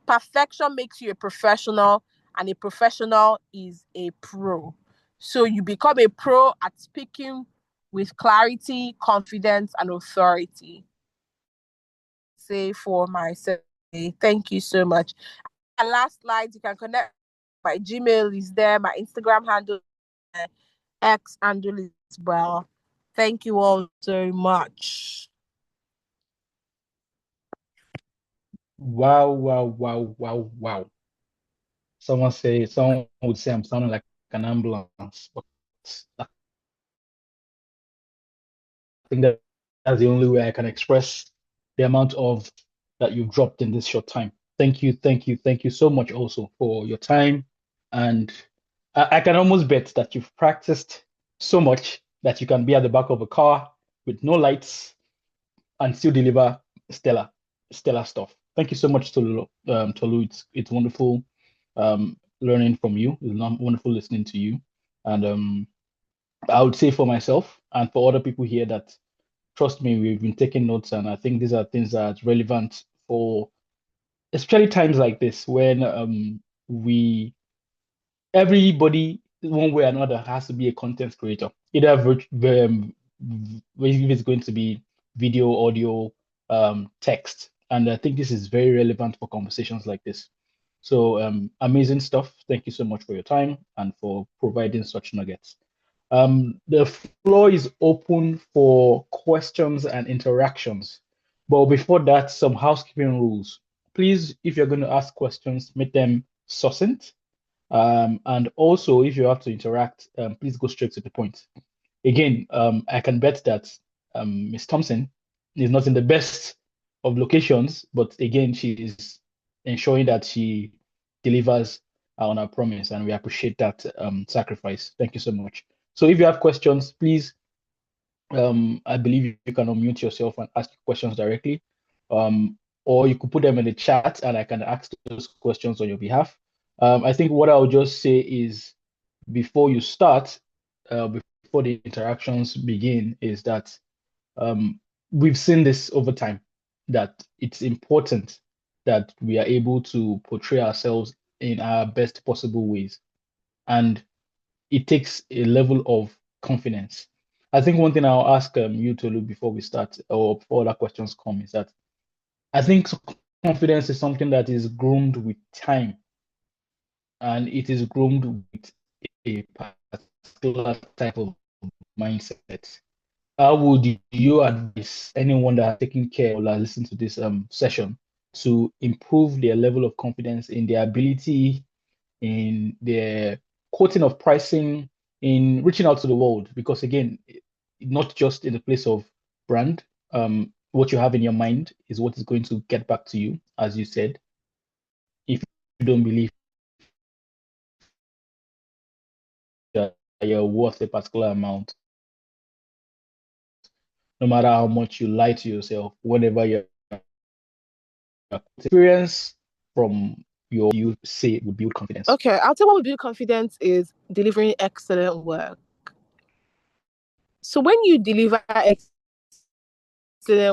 Perfection makes you a professional, and a professional is a pro. So you become a pro at speaking with clarity, confidence, and authority. Say for myself, thank you so much. And last slide, you can connect. My Gmail is there, my Instagram handle, X handle as well. Thank you all so much. Wow, wow, wow, wow, wow. Someone would say I'm sounding like an ambulance, but I think that's the only way I can express the amount of that you've dropped in this short time. Thank you, thank you, thank you so much also for your time. And I can almost bet that you've practiced so much that you can be at the back of a car with no lights and still deliver stellar stuff. Thank you so much, Tolu. Tolu, it's wonderful learning from you. It's wonderful listening to you. And I would say for myself and for other people here that trust me, we've been taking notes, and I think these are things that are relevant for especially times like this when everybody one way or another has to be a content creator, either if it's going to be video, audio, text. And I think this is very relevant for conversations like this. So amazing stuff. Thank you so much for your time and for providing such nuggets. The floor is open for questions and interactions. But before that, some housekeeping rules. Please, if you're going to ask questions, make them succinct. And also, if you have to interact, please go straight to the point. Again, I can bet that Ms. Thompson is not in the best of locations, but again, she is ensuring that she delivers on our promise, and we appreciate that sacrifice. Thank you so much. So if you have questions, please, I believe you can unmute yourself and ask questions directly, or you could put them in the chat and I can ask those questions on your behalf. I think what I'll just say is before you start, before the interactions begin, is that we've seen this over time, that it's important that we are able to portray ourselves in our best possible ways. And it takes a level of confidence. I think one thing I'll ask you, Tolu, before we start, or before other questions come, is that I think confidence is something that is groomed with time, and it is groomed with a particular type of mindset. How would you advise anyone that has taken care or that listened to this session to improve their level of confidence in their ability, in their quoting of pricing, in reaching out to the world? Because again, not just in the place of brand, what you have in your mind is what is going to get back to you, as you said. If you don't believe that you're worth a particular amount, no matter how much you lie to yourself, whenever your experience from your you say would build confidence. Okay, I'll tell what would build confidence is delivering excellent work. So when you deliver excellent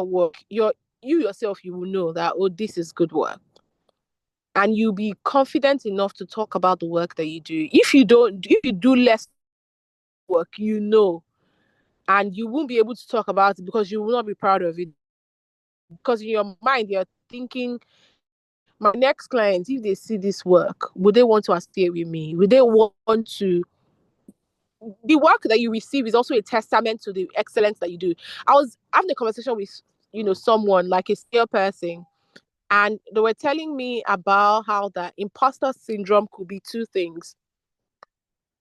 work, you yourself, you will know that, oh, this is good work. And you'll be confident enough to talk about the work that you do. If you do less work, you know, and you won't be able to talk about it because you will not be proud of it. Because in your mind, you're thinking, my next client, if they see this work, would they want to associate with me? Would they want to? The work that you receive is also a testament to the excellence that you do. I was having a conversation with, someone like a sales person, and they were telling me about how the imposter syndrome could be two things.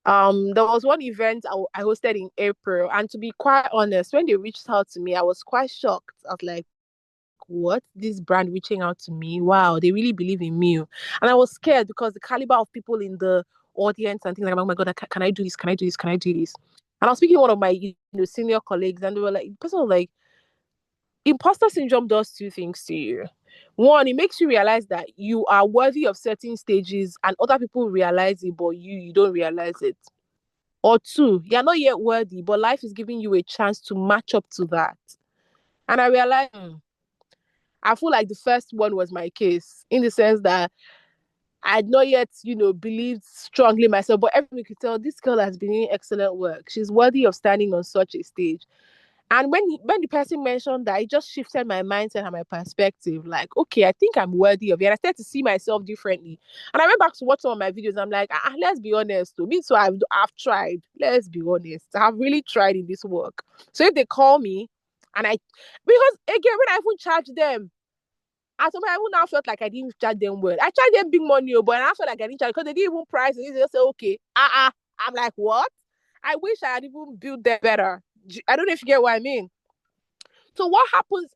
There was one event I hosted in April, and to be quite honest, when they reached out to me, I was quite shocked. I was like, what? This brand reaching out to me? Wow, they really believe in me. And I was scared because the caliber of people in the audience and things like, oh my God, can I do this? Can I do this? Can I do this? And I was speaking to one of my senior colleagues, and they were like, the person was like, imposter syndrome does two things to you. One, it makes you realize that you are worthy of certain stages and other people realize it, but you don't realize it. Or two, you're not yet worthy, but life is giving you a chance to match up to that. And I realized, I feel like the first one was my case, in the sense that I had not yet, believed strongly myself, but everyone could tell this girl has been doing excellent work. She's worthy of standing on such a stage. And when the person mentioned that, it just shifted my mindset and my perspective. Like, okay, I think I'm worthy of it. And I started to see myself differently. And I went back to watch some of my videos. I'm like, let's be honest. Me too, I've tried. Let's be honest. I've really tried in this work. So if they call me, because again, when I even charge them, I even now felt like I didn't charge them well. I charged them big money, but I felt like I didn't charge because they didn't even price it. They just say, okay, I'm like, what? I wish I had even built them better. I don't know if you get what I mean. So what happens?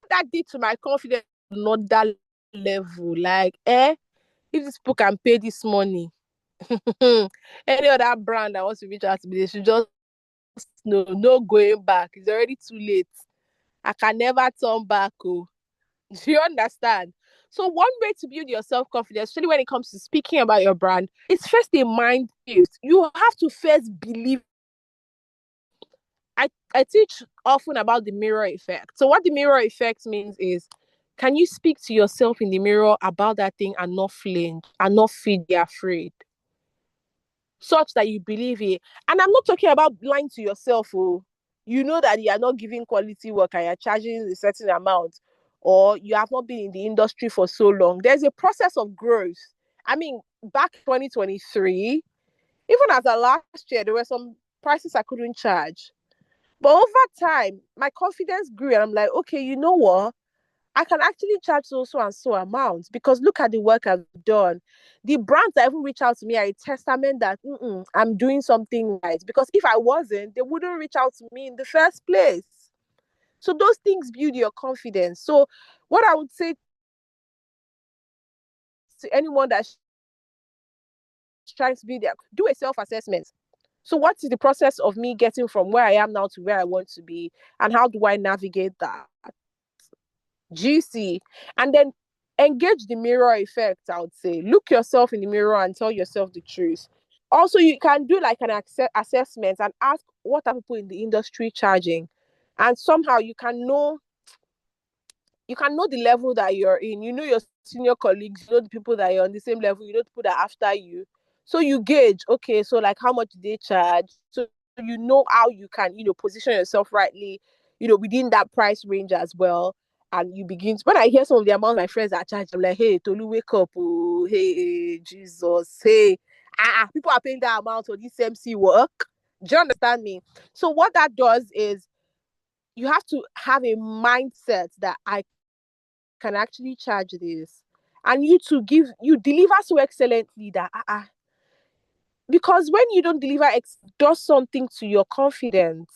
That did to my confidence, not that level. Like, if this people can pay this money, any other brand that wants to reach out to me, they should just no going back. It's already too late. I can never turn back. Oh. Do you understand? So one way to build your self-confidence, especially when it comes to speaking about your brand, is first a mind shift. You have to first believe. I teach often about the mirror effect. So what the mirror effect means is, can you speak to yourself in the mirror about that thing and not flinch and not feel afraid? Such that you believe it. And I'm not talking about lying to yourself. Oh. You know that you are not giving quality work and you're charging a certain amount, or you have not been in the industry for so long. There's a process of growth. I mean, back 2023, even as of last year, there were some prices I couldn't charge. But over time, my confidence grew, and I'm like, okay, you know what? I can actually charge so and so amounts because look at the work I've done. The brands that even reach out to me are a testament that I'm doing something right. Because if I wasn't, they wouldn't reach out to me in the first place. So those things build your confidence. So what I would say to anyone that's trying to do a self-assessment. So what is the process of me getting from where I am now to where I want to be? And how do I navigate that? GC. And then engage the mirror effect, I would say. Look yourself in the mirror and tell yourself the truth. Also, you can do like an assessment and ask what are people in the industry charging. And somehow you can know the level that you're in. You know your senior colleagues, you know the people that are on the same level, you know the people that are after you. So you gauge, okay, so like how much do they charge? So you know how you can, position yourself rightly, within that price range as well. And you begin to, when I hear some of the amount my friends are charging, I'm like, hey, Tolu, wake up. Oh, hey, Jesus. Hey, people are paying that amount for this MC work. Do you understand me? So what that does is you have to have a mindset that I can actually charge this. And you deliver so excellently that because when you don't deliver, does something to your confidence.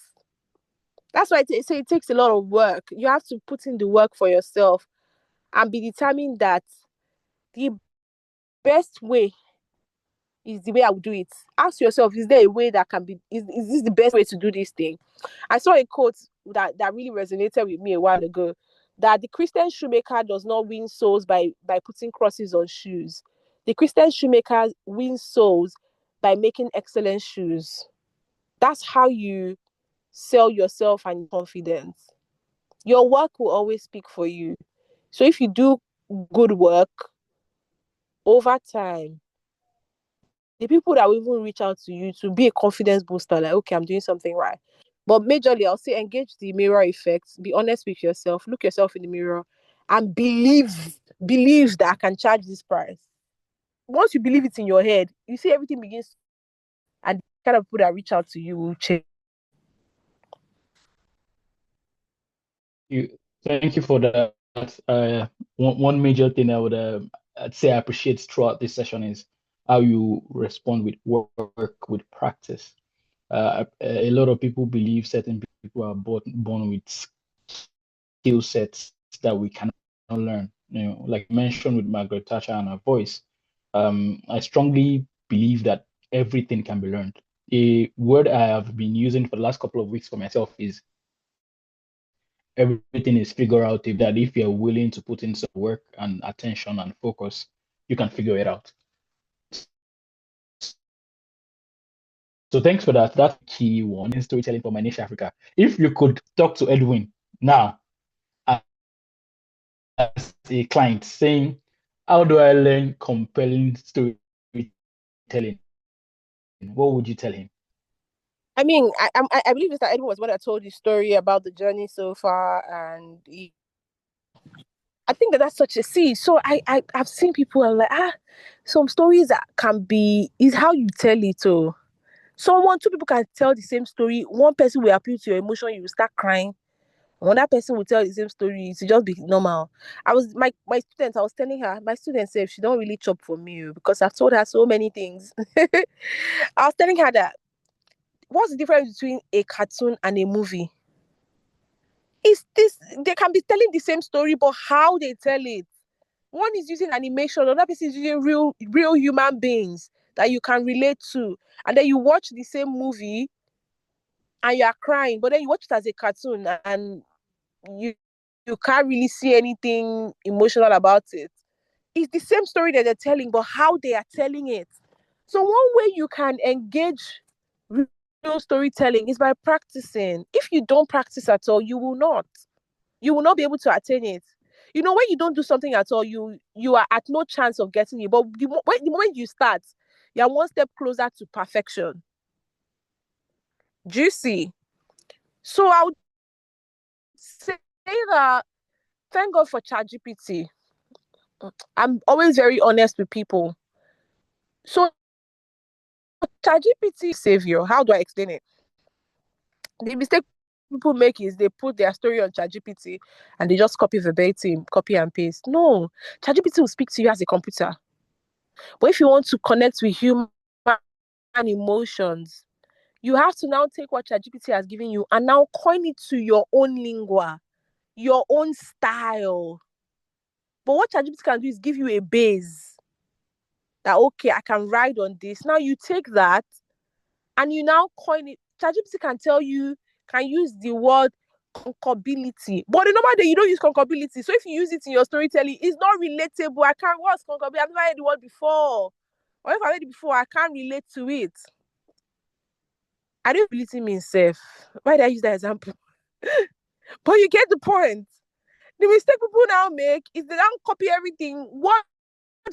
That's why I say it takes a lot of work. You have to put in the work for yourself and be determined that the best way is the way I would do it. Ask yourself, is there a way that can be, is this the best way to do this thing? I saw a quote that really resonated with me a while ago, that the Christian shoemaker does not win souls by putting crosses on shoes. The Christian shoemaker wins souls by making excellent shoes. That's how you sell yourself and confidence. Your work will always speak for you. So if you do good work over time, the people that will even reach out to you to be a confidence booster, like, okay, I'm doing something right. But majorly, I'll say engage the mirror effect. Be honest with yourself. Look yourself in the mirror and believe that I can charge this price. Once you believe it in your head, you see everything begins, and the kind of people that reach out to you will change. Thank you for that. One major thing I would I'd say I appreciate throughout this session is how you respond with work, with practice. A lot of people believe certain people are born with skill sets that we cannot learn. Like mentioned with Margaret Thatcher and her voice. I strongly believe that everything can be learned. A word I have been using for the last couple of weeks for myself is everything is figure out, that if you're willing to put in some work and attention and focus, you can figure it out. So thanks for that. That's key one in storytelling for My Niche Africa. If you could talk to Edwin now as a client saying, how do I learn compelling storytelling? What would you tell him? I mean, I believe Mr. Edwin was when I told the story about the journey so far, and I think that's such a so I've seen people are like, some stories that can be, is how you tell it. So two people can tell the same story. One person will appeal to your emotion, you will start crying. Another person will tell the same story, it will just be normal. I was telling her, my student said she don't really chop for me because I've told her so many things. I was telling her that what's the difference between a cartoon and a movie? Is this, they can be telling the same story, but how they tell it. One is using animation, another person is using real human beings that you can relate to. And then you watch the same movie and you are crying, but then you watch it as a cartoon and you can't really see anything emotional about it. It's the same story that they're telling, but how they are telling it. So one way you can engage real storytelling is by practicing. If you don't practice at all, you will not be able to attain it. When you don't do something at all, you are at no chance of getting it. But the moment you start, you're one step closer to perfection. Do you see? So I would say that thank God for ChatGPT. I'm always very honest with people. So ChatGPT savior. How do I explain it? The mistake people make is they put their story on ChatGPT and they just copy verbatim, copy and paste. No, ChatGPT will speak to you as a computer. But if you want to connect with human emotions, you have to now take what ChatGPT has given you and now coin it to your own lingua, your own style. But what ChatGPT can do is give you a base that, okay, I can ride on this. Now you take that and you now coin it. ChatGPT can use the word concability. But the normal day, you don't use concability. So if you use it in your storytelling, it's not relatable. What's concability? I've never heard the word before. Or if I heard it before, I can't relate to it. I don't believe it means safe. Why did I use that example? But you get the point. The mistake people now make is they don't copy everything word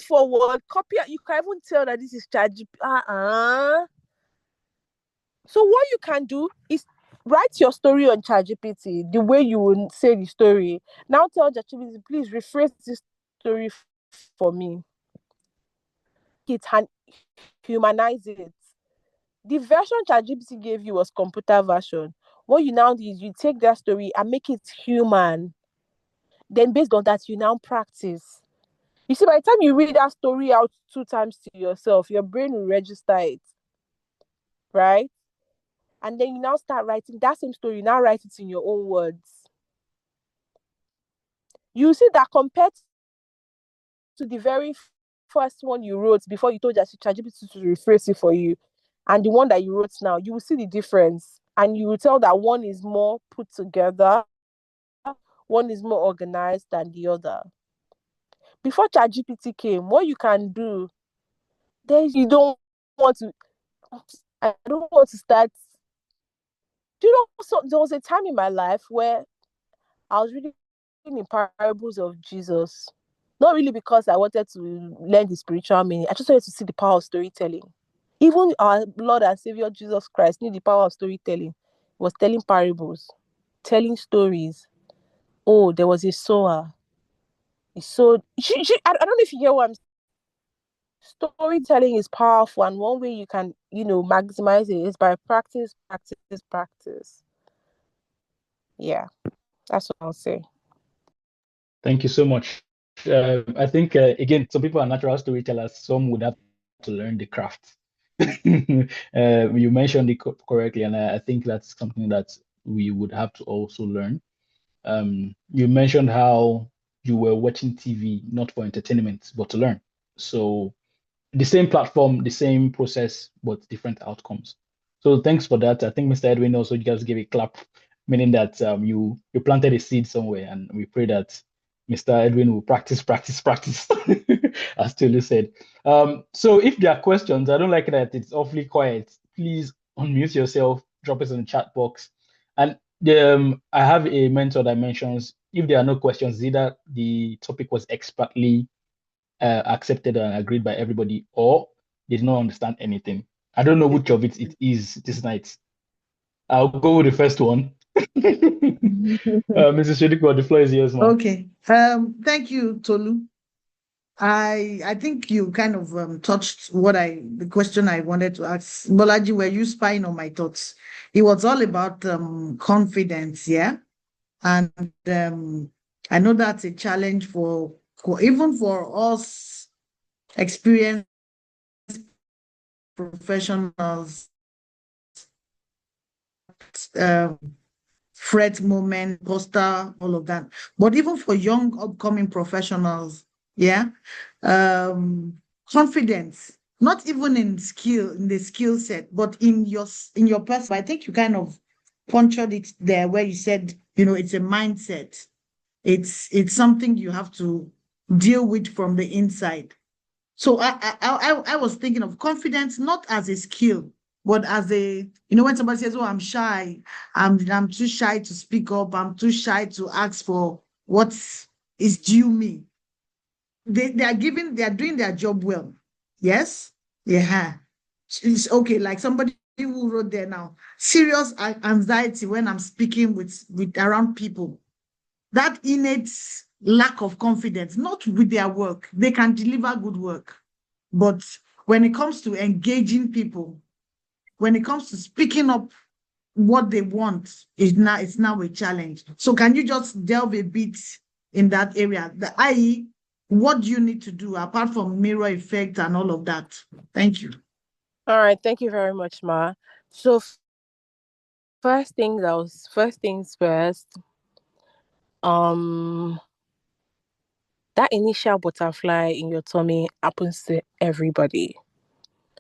for word. Copy. You can even tell that this is ChatGPT. So what you can do is write your story on ChatGPT the way you would say the story. Now tell ChatGPT, please rephrase this story for me. It and humanize it. The version ChatGPT gave you was computer version. What you now do is you take that story and make it human. Then based on that, you now practice. You see, by the time you read that story out 2 times to yourself, your brain will register it, right? And then you now start writing that same story. You now write it in your own words. You see that compared to the very first one you wrote before you told ChatGPT to rephrase it for you, and the one that you wrote now, you will see the difference, and you will tell that one is more put together, one is more organized than the other. Before ChatGPT came, what you can do, then you don't want to. I don't want to start. So there was a time in my life where I was reading in parables of Jesus. Not really because I wanted to learn the spiritual meaning. I just wanted to see the power of storytelling. Even our Lord and Savior Jesus Christ knew the power of storytelling. He was telling parables, telling stories. Oh, there was a sower. He sowed. I don't know if you hear what I'm saying. Storytelling is powerful, and one way you can, maximize it is by practice. Yeah, that's what I'll say. Thank you so much. I think, again, some people are natural storytellers. Some would have to learn the craft. You mentioned it correctly, and I think that's something that we would have to also learn. You mentioned how you were watching TV not for entertainment, but to learn. So the same platform, the same process, but different outcomes. So thanks for that. I think Mr. Edwin also you guys gave a clap, meaning that you planted a seed somewhere, and we pray that Mr. Edwin will practice, as Tolu said. So if there are questions, I don't like that it's awfully quiet. Please unmute yourself, drop it in the chat box. And I have a mentor that mentions if there are no questions, either the topic was expertly accepted and agreed by everybody, or they did not understand anything. I don't know which of it is this night. I'll go with the first one. Mrs. Shediko, the floor is yours, ma'am. Okay. Thank you, Tolu. I think you kind of touched the question I wanted to ask. Bolaji, were you spying on my thoughts? It was all about confidence, yeah? And I know that's a challenge even for us experienced professionals, fret moment, poster, all of that. But even for young upcoming professionals, yeah, confidence, not even in the skill set, but in your person. I think you kind of punctured it there where you said, it's a mindset. It's something you have to deal with from the inside. So I was thinking of confidence not as a skill, but as when somebody says, "Oh, I'm shy, I'm too shy to speak up, I'm too shy to ask for what is due me." They are doing their job well. Yes, yeah. It's okay. Like somebody who wrote there now, serious anxiety when I'm speaking with around people. That innate lack of confidence, not with their work. They can deliver good work. But when it comes to engaging people, when it comes to speaking up what they want, it's now a challenge. So can you just delve a bit in that area? I.e., what do you need to do apart from mirror effect and all of that? Thank you. All right, thank you very much, Ma. So first things first. That initial butterfly in your tummy happens to everybody.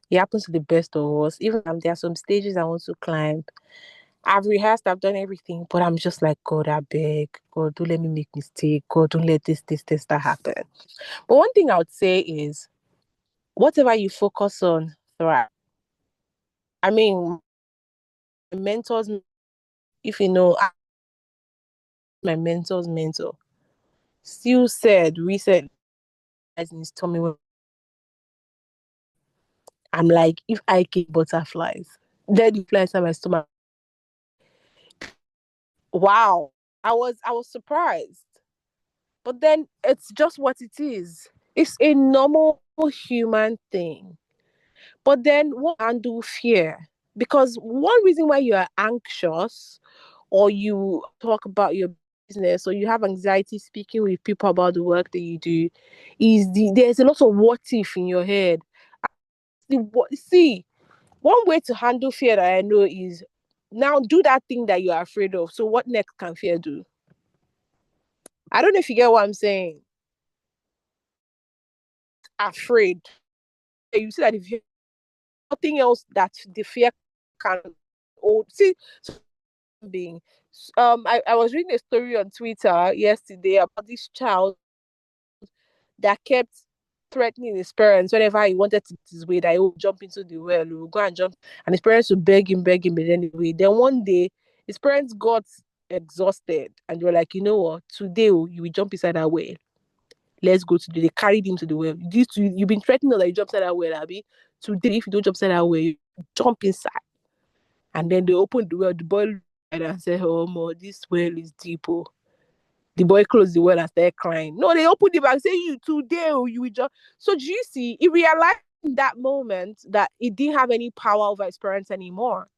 It happens to the best of us. Even there are some stages I want to climb. I've rehearsed, I've done everything, but I'm just like, God, I beg. God, don't let me make mistake. God, don't let this, that happen. But one thing I would say is, whatever you focus on, thrive. I mean, mentors, if you know, my mentor's mentor still said recently, in his tummy, I'm like, if I get butterflies, Then the fly inside my stomach. Wow. I was surprised. But then it's just what it is. It's a normal human thing. But then what handle fear? Because one reason why you are anxious or you talk about your business or you have anxiety speaking with people about the work that you do is there's a lot of what if in your head. See, one way to handle fear that I know is now do that thing that you're afraid of. So what next can fear do? I don't know if you get what I'm saying. Afraid. You see that if you nothing else that the fear can hold. See, being I was reading a story on Twitter yesterday about this child that kept threatening his parents whenever he wanted to get his way that he would jump into the well, he would go and jump, and his parents would beg him, but anyway. Then one day his parents got exhausted and they were like, you know what, today you will jump inside that well. Let's go to they carried him to the well. You've been threatening that you jump inside that well, Abby. Today, if you don't jump inside that well, you jump inside. And then they opened the well, the boy and said, oh, mo, this well is deep. Oh. The boy closed the well and started crying. No, they opened the bag, say, you today, you will just. So do you see, he realized in that moment that he didn't have any power over his parents anymore.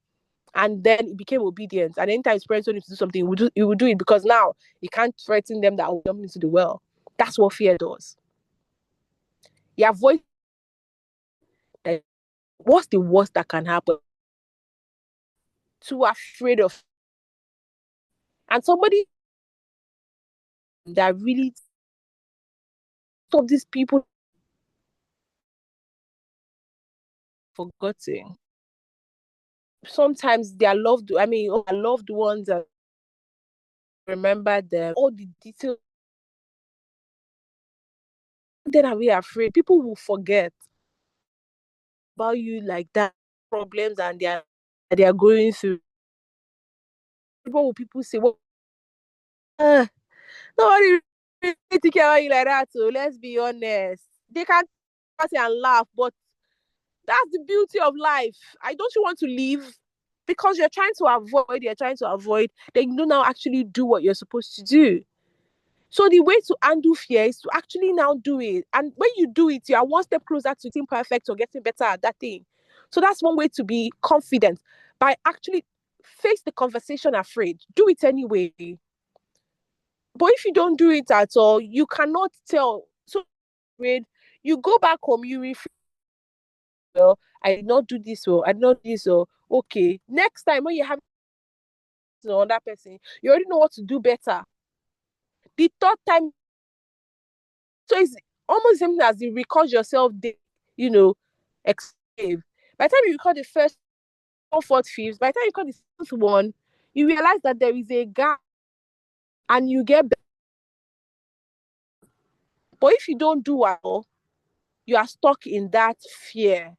And then he became obedient. And anytime his parents told him to do something, he would do it because now he can't threaten them that will jump into the well. That's what fear does. You avoid that. What's the worst that can happen? Too afraid of. And somebody that really stop these people forgetting. Sometimes their loved ones remember them, all the details. Then are we afraid? People will forget about you like that, problems and they are going through. What will people say? Well, nobody really take care of you like that. So let's be honest. They can party and laugh, but that's the beauty of life. I don't you want to live because you're trying to avoid, then you don't now actually do what you're supposed to do. So the way to undo fear is to actually now do it. And when you do it, you are one step closer to getting perfect or getting better at that thing. So that's one way to be confident by actually face the conversation afraid. Do it anyway. But if you don't do it at all, you cannot tell. So afraid, you go back home, you refuse. Well, I did not do this well. I did not do this well. Okay. Next time when you have another person, you already know what to do better. The third time, so it's almost something as you record yourself, exave. By the time you record the first, fourth, fifth, by the time you record the sixth one, you realize that there is a gap and you get better. But if you don't do well, you are stuck in that fear.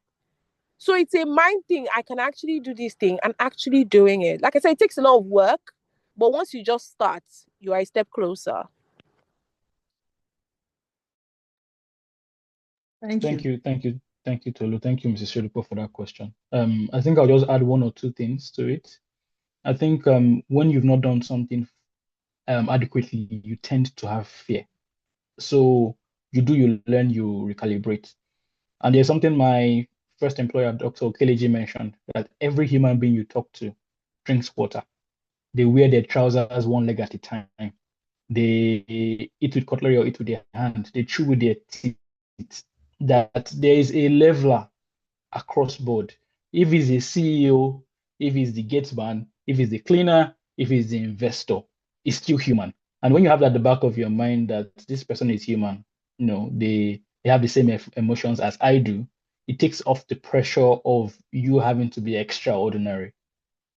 So it's a mind thing. I can actually do this thing and actually doing it. Like I said, it takes a lot of work, but once you just start, you are a step closer. Thank you, Tolu. Thank you, Mrs. Sholupo, for that question. I think I'll just add one or two things to it. I think when you've not done something adequately, you tend to have fear. So you learn, you recalibrate. And there's something my first employer, Dr. Okeleji, mentioned, that every human being you talk to drinks water. They wear their trousers one leg at a time. They eat with cutlery or eat with their hand. They chew with their teeth. That there is a leveler across board. If he's a CEO, if he's the gatesman, if he's the cleaner, if he's the investor, he's still human. And when you have that at the back of your mind that this person is human, they have the same emotions as I do, it takes off the pressure of you having to be extraordinary.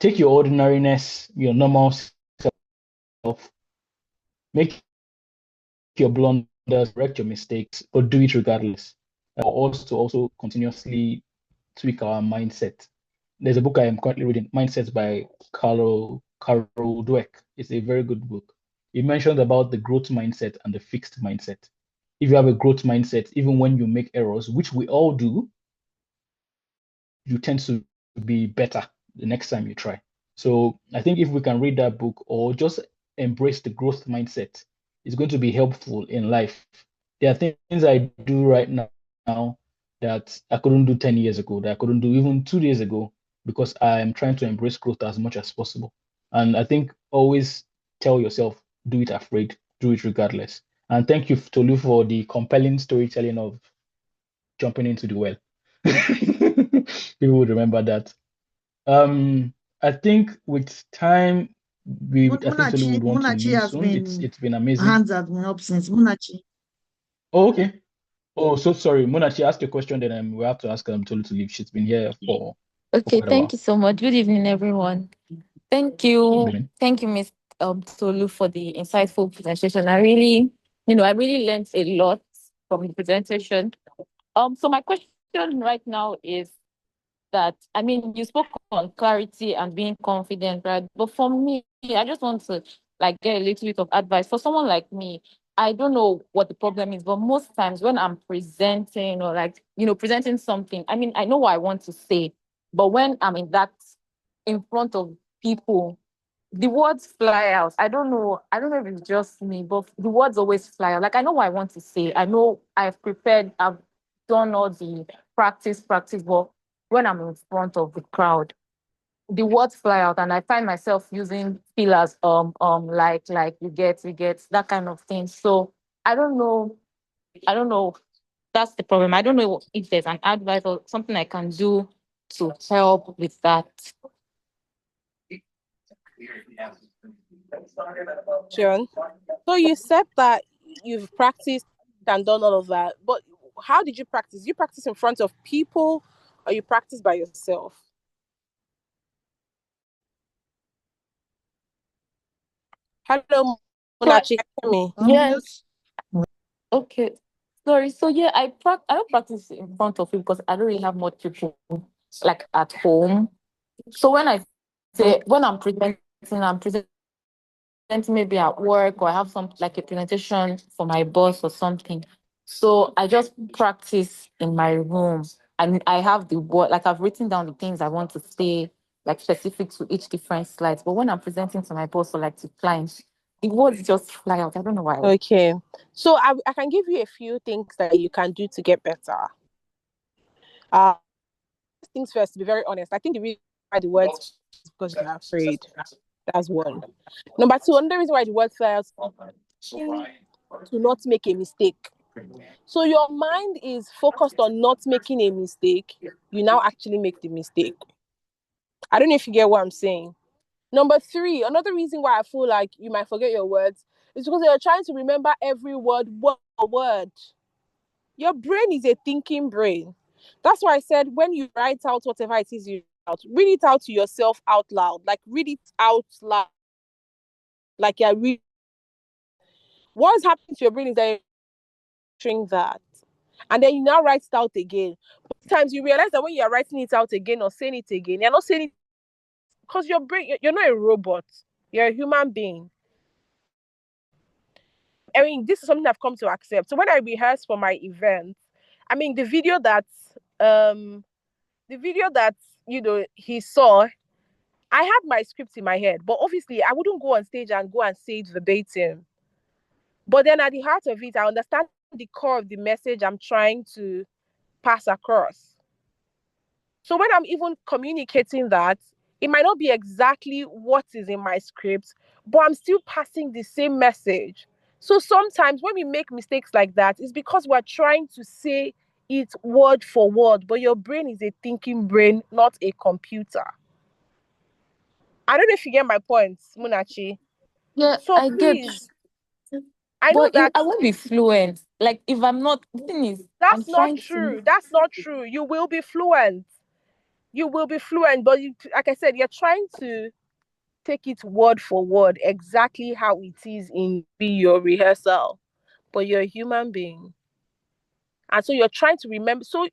Take your ordinariness, your normal self, make your blunders, correct your mistakes, but do it regardless. Also continuously tweak our mindset. There's a book I am currently reading, Mindsets by Carol Dweck. It's a very good book. It mentions about the growth mindset and the fixed mindset. If you have a growth mindset, even when you make errors, which we all do, you tend to be better the next time you try. So I think if we can read that book or just embrace the growth mindset, it's going to be helpful in life. There are things I do right now that I couldn't do 10 years ago, that I couldn't do even 2 days ago, because I am trying to embrace growth as much as possible. And I think always tell yourself, do it afraid, do it regardless. And thank you, Tolu, for the compelling storytelling of jumping into the well. People would remember that. I think with time, I think Tolu would want to Munachi leave has soon. been It's been amazing. hands have been up since Munachi. Oh, okay. Oh, so sorry. Munachi asked a question, then we have to ask Tolu to leave. She's been here for Okay, quite a thank while. you so much. Good evening, everyone. Thank Good you. evening. Thank you, Ms. Tolu, for the insightful presentation. I really learned a lot from the presentation. So my question right now is that, I mean, you spoke on clarity and being confident, right? But for me, I just want to like get a little bit of advice. For someone like me, I don't know what the problem is, but most times when I'm presenting or like, presenting something, I mean, I know what I want to say, but when I'm in front of people, the words fly out. I don't know if it's just me, but the words always fly out. Like I know what I want to say. I know I've prepared, I've done all the practice, but when I'm in front of the crowd, the words fly out and I find myself using fillers, like you get that kind of thing. So I don't know. That's the problem. I don't know if there's an advice or something I can do to help with that. Sharon. So you said that you've practiced and done all of that, but how did you practice? You practice in front of people or you practice by yourself? Hello, Munachi, can you hear me? Yes. Okay. Sorry. So yeah, I don't practice in front of you because I don't really have much people like at home. So when I'm presenting maybe at work or I have some like a presentation for my boss or something. So I just practice in my room and I have the word, like I've written down the things I want to say, like specific to each different slides. But when I'm presenting to my boss or like to clients, the words just fly out. I don't know why. Okay. So I can give you a few things that you can do to get better. Things first, to be very honest, I think the reason why the words is because you're afraid. That's one. Number two, another reason why the word fly out to not make a mistake. So your mind is focused on not making a mistake. You now actually make the mistake. I don't know if you get what I'm saying. Number three, another reason why I feel like you might forget your words is because you're trying to remember every word. Your brain is a thinking brain. That's why I said when you write out whatever it is you write out, read it out to yourself out loud. Like read it out loud. Like you're reading. What's happening to your brain is that you're doing that. And then you now write it out again. But sometimes you realize that when you're writing it out again or saying it again, you're not saying it because your brain, you're not a robot. You're a human being. I mean, this is something I've come to accept. So when I rehearse for my event, I mean, the video that he saw, I had my script in my head, but obviously I wouldn't go on stage and go and say it verbatim. But then at the heart of it, I understand the core of the message I'm trying to pass across. So when I'm even communicating that, it might not be exactly what is in my script, but I'm still passing the same message. So sometimes when we make mistakes like that, it's because we're trying to say it word for word, but your brain is a thinking brain, not a computer. I don't know if you get my point, Munachi. Yeah, So I get. please, I know But that I won't be fluent. Like if I'm not, the thing is, I'm that's not trying true. to. That's not true. You will be fluent. You will be fluent, but like I said, you're trying to take it word for word, exactly how it is in your rehearsal. But you're a human being. And so you're trying to remember. So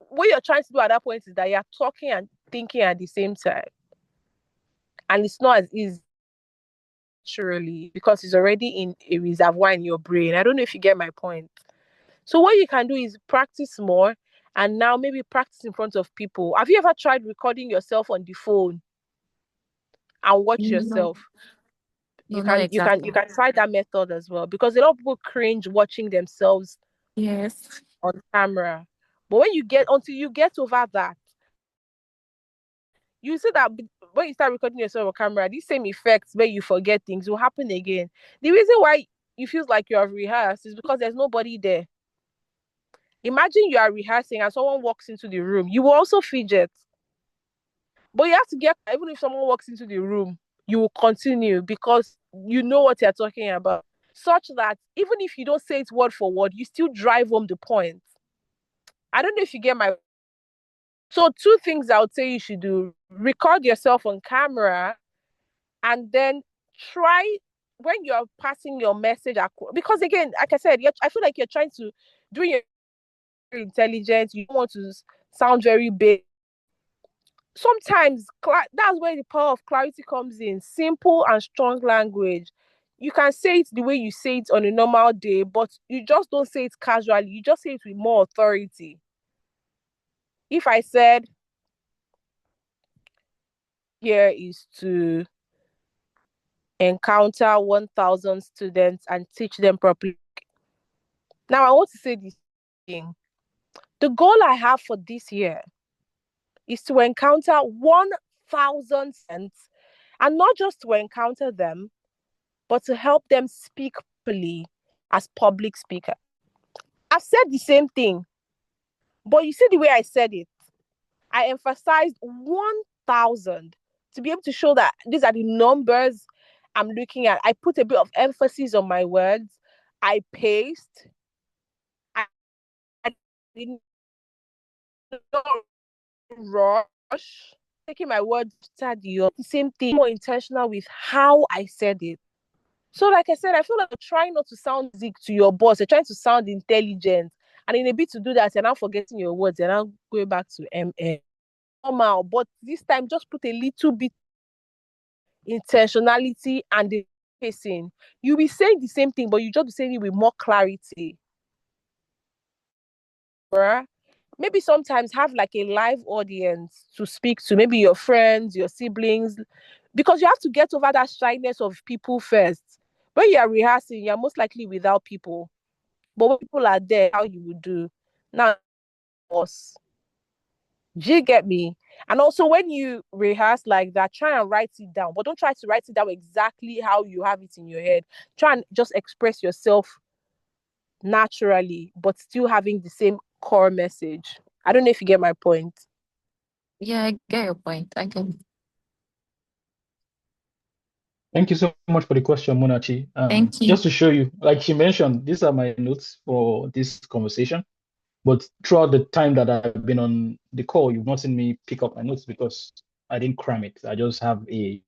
what you're trying to do at that point is that you're talking and thinking at the same time. And it's not as easy naturally because it's already in a reservoir in your brain. I don't know if you get my point. So what you can do is practice more and now maybe practice in front of people. Have you ever tried recording yourself on the phone and watch No, yourself? no, You not can exactly. try that method as well, because a lot of people cringe watching themselves Yes. on camera. But until you get over that, you see that when you start recording yourself on camera, these same effects where you forget things will happen again. The reason why you feel like you have rehearsed is because there's nobody there. Imagine you are rehearsing and someone walks into the room. You will also fidget. But you have to get, even if someone walks into the room, you will continue because you know what you're talking about. Such that even if you don't say it word for word, you still drive home the point. I don't know if you get my. So, two things I would say you should do: record yourself on camera, and then try when you're passing your message across. Because again, like I said, I feel like you're trying to do your intelligence. You don't want to sound very big. Sometimes that's where the power of clarity comes in. Simple and strong language. You can say it the way you say it on a normal day, but you just don't say it casually. You just say it with more authority. If I said, here is to encounter 1,000 students and teach them properly. Now, I want to say this thing. The goal I have for this year is to encounter 1,000 students, and not just to encounter them, but to help them speak properly as public speaker. I've said the same thing, but you see the way I said it. I emphasized 1,000 to be able to show that these are the numbers I'm looking at. I put a bit of emphasis on my words. I paced. I didn't rush. Taking my words to the same thing, more intentional with how I said it. So, like I said, I feel like you're trying not to sound sick to your boss. You're trying to sound intelligent. And in a bit to do that, you're now forgetting your words. You're now going back to MN. Normal. But this time, just put a little bit intentionality and the pacing. You'll be saying the same thing, but you just be saying it with more clarity. Bruh. Maybe sometimes have like a live audience to speak to, maybe your friends, your siblings, because you have to get over that shyness of people first. When you are rehearsing, you're most likely without people. But when people are there, how you would do. Now, us. Do you get me? And also, when you rehearse like that, try and write it down. But don't try to write it down exactly how you have it in your head. Try and just express yourself naturally, but still having the same core message. I don't know if you get my point. Yeah, I get your point. I get it. Thank you so much for the question, Munachi. Thank you. Just to show you, like she mentioned, these are my notes for this conversation. But throughout the time that I've been on the call, you've not seen me pick up my notes because I didn't cram it. I just have a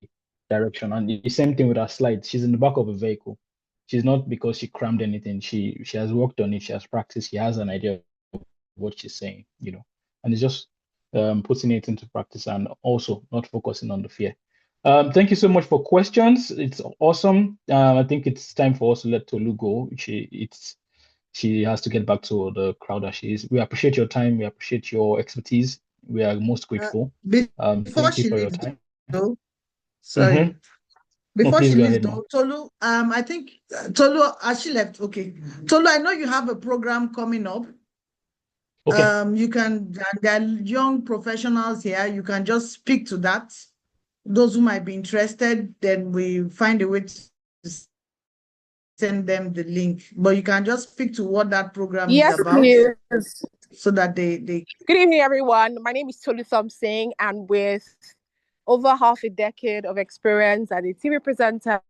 direction. And the same thing with her slides. She's in the back of a vehicle. She's not because she crammed anything. She has worked on it. She has practiced. She has an idea of what she's saying, and it's just putting it into practice and also not focusing on the fear. Thank you so much for questions. It's awesome. I think it's time for us to let Tolu go. She has to get back to the crowd that she is. We appreciate your time. We appreciate your expertise. We are most grateful. Before Thank you she for your leaves, time. though, sorry. No, Before please she go leaves, ahead, Ma. though, Tolu, I think Tolu, as she left, okay. Tolu, I know you have a program coming up. Okay. You can, there are young professionals here. You can just speak to that. Those who might be interested, then we find a way to send them the link. But you can just speak to what that program is Yes, about, please. so that they Good evening, everyone. My name is Tolu Thompson, and with over half a decade of experience as a TV presenter,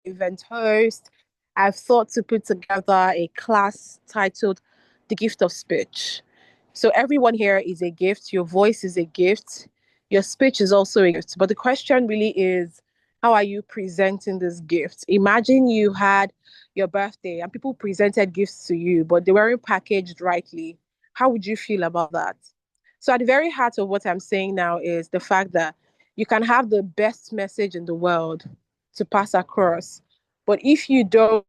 event host, I've thought to put together a class titled The Gift of Speech. So everyone here is a gift. Your voice is a gift. Your speech is also a gift. But the question really is, how are you presenting this gift? Imagine you had your birthday and people presented gifts to you, but they weren't packaged rightly. How would you feel about that? So at the very heart of what I'm saying now is the fact that you can have the best message in the world to pass across, but if you don't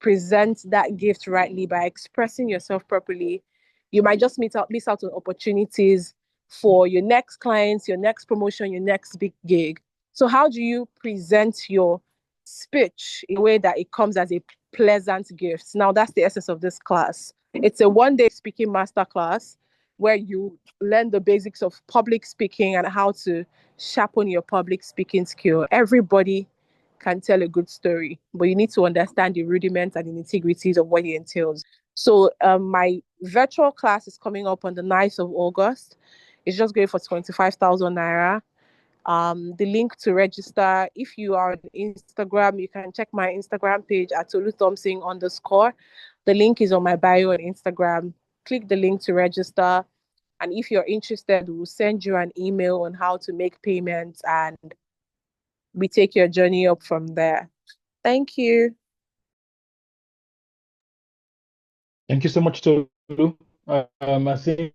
present that gift rightly, by expressing yourself properly, you might just miss out on opportunities for your next clients, your next promotion, your next big gig. So how do you present your speech in a way that it comes as a pleasant gift? Now, that's the essence of this class. It's a one-day speaking masterclass where you learn the basics of public speaking and how to sharpen your public speaking skill. Everybody can tell a good story, but you need to understand the rudiments and the nitty-gritties of what it entails. So my virtual class is coming up on the 9th of August. It's just going for 25,000 naira. The link to register, if you are on Instagram, you can check my Instagram page at @ToluThompson_. The link is on my bio on Instagram. Click the link to register. And if you're interested, we'll send you an email on how to make payments, and we take your journey up from there. Thank you. Thank you so much, Tolu. I think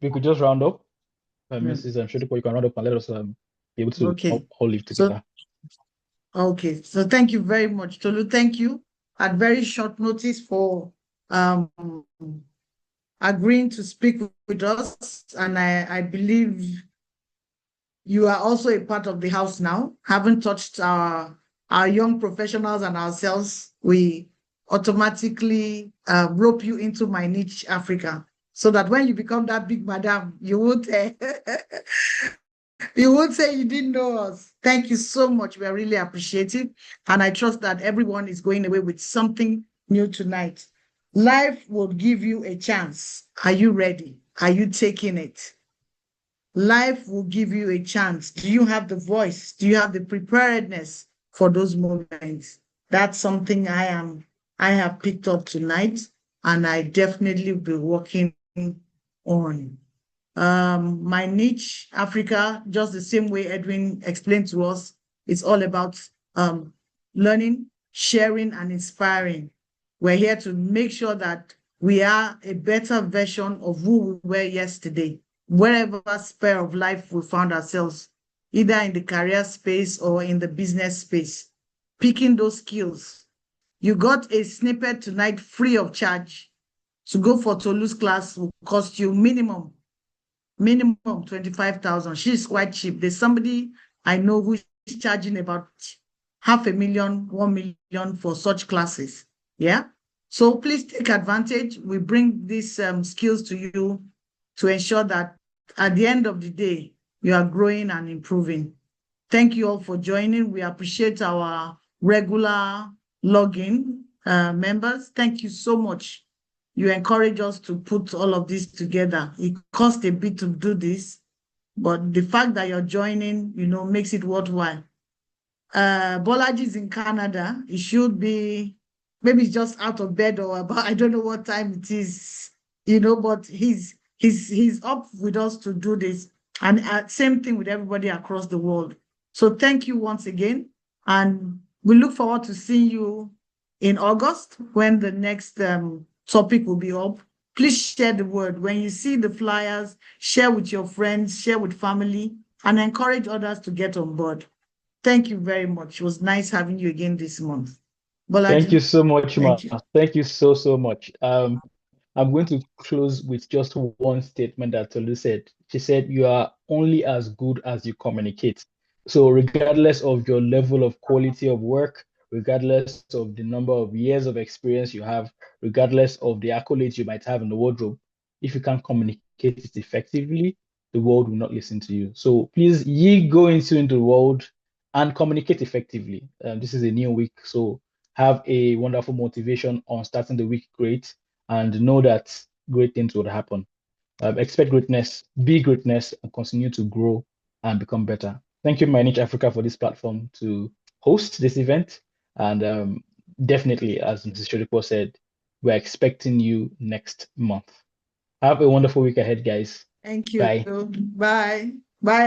we could just round up. Mrs. Shodipo, you can round up and let us be able to Okay. all live together. Okay, so thank you very much, Tolu. Thank you at very short notice for agreeing to speak with us. And I believe you are also a part of the house now. Haven't touched our young professionals and ourselves. We automatically rope you into My Niche Africa, so that when you become that big madam, you would you would say you didn't know us. Thank you so much. We are really appreciative. And I trust that everyone is going away with something new tonight. Life will give you a chance. Are you ready? Are you taking it? Life will give you a chance. Do you have the voice? Do you have the preparedness for those moments? That's something I have picked up tonight, and I definitely will be working on. My Niche Africa, just the same way Edwin explained to us, it's all about learning, sharing, and inspiring. We're here to make sure that we are a better version of who we were yesterday, wherever sphere of life we found ourselves, either in the career space or in the business space. Picking those skills. You got a snippet tonight free of charge. To go for Tolu's class will cost you minimum 25,000. She's quite cheap. There's somebody I know who's charging about 500,000, 1 million for such classes. Yeah. So please take advantage. We bring these skills to you to ensure that at the end of the day, you are growing and improving. Thank you all for joining. We appreciate our regular login members. Thank you so much. You encourage us to put all of this together. It costs a bit to do this, but the fact that you're joining, makes it worthwhile. Bolaji is in Canada. It should be, maybe he's just out of bed or about, I don't know what time it is, but he's up with us to do this. And same thing with everybody across the world. So thank you once again. And we look forward to seeing you in August when the next topic will be up. Please share the word. When you see the flyers, share with your friends, share with family, and encourage others to get on board. Thank you very much. It was nice having you again this month. Bolaji. Thank you so much, Ma. Thank you. Thank you so much. I'm going to close with just one statement that Tolu said. She said, you are only as good as you communicate. So regardless of your level of quality of work, regardless of the number of years of experience you have, regardless of the accolades you might have in the wardrobe, if you can't communicate it effectively, the world will not listen to you. So please, go into the world and communicate effectively. This is a new week, so have a wonderful motivation on starting the week great, and know that great things will happen. Expect greatness, be greatness, and continue to grow and become better. Thank you, My Niche Africa, for this platform to host this event. And definitely, as Mrs. Shodipo said, we're expecting you next month. Have a wonderful week ahead, guys. Thank you. Bye. Bye. Bye.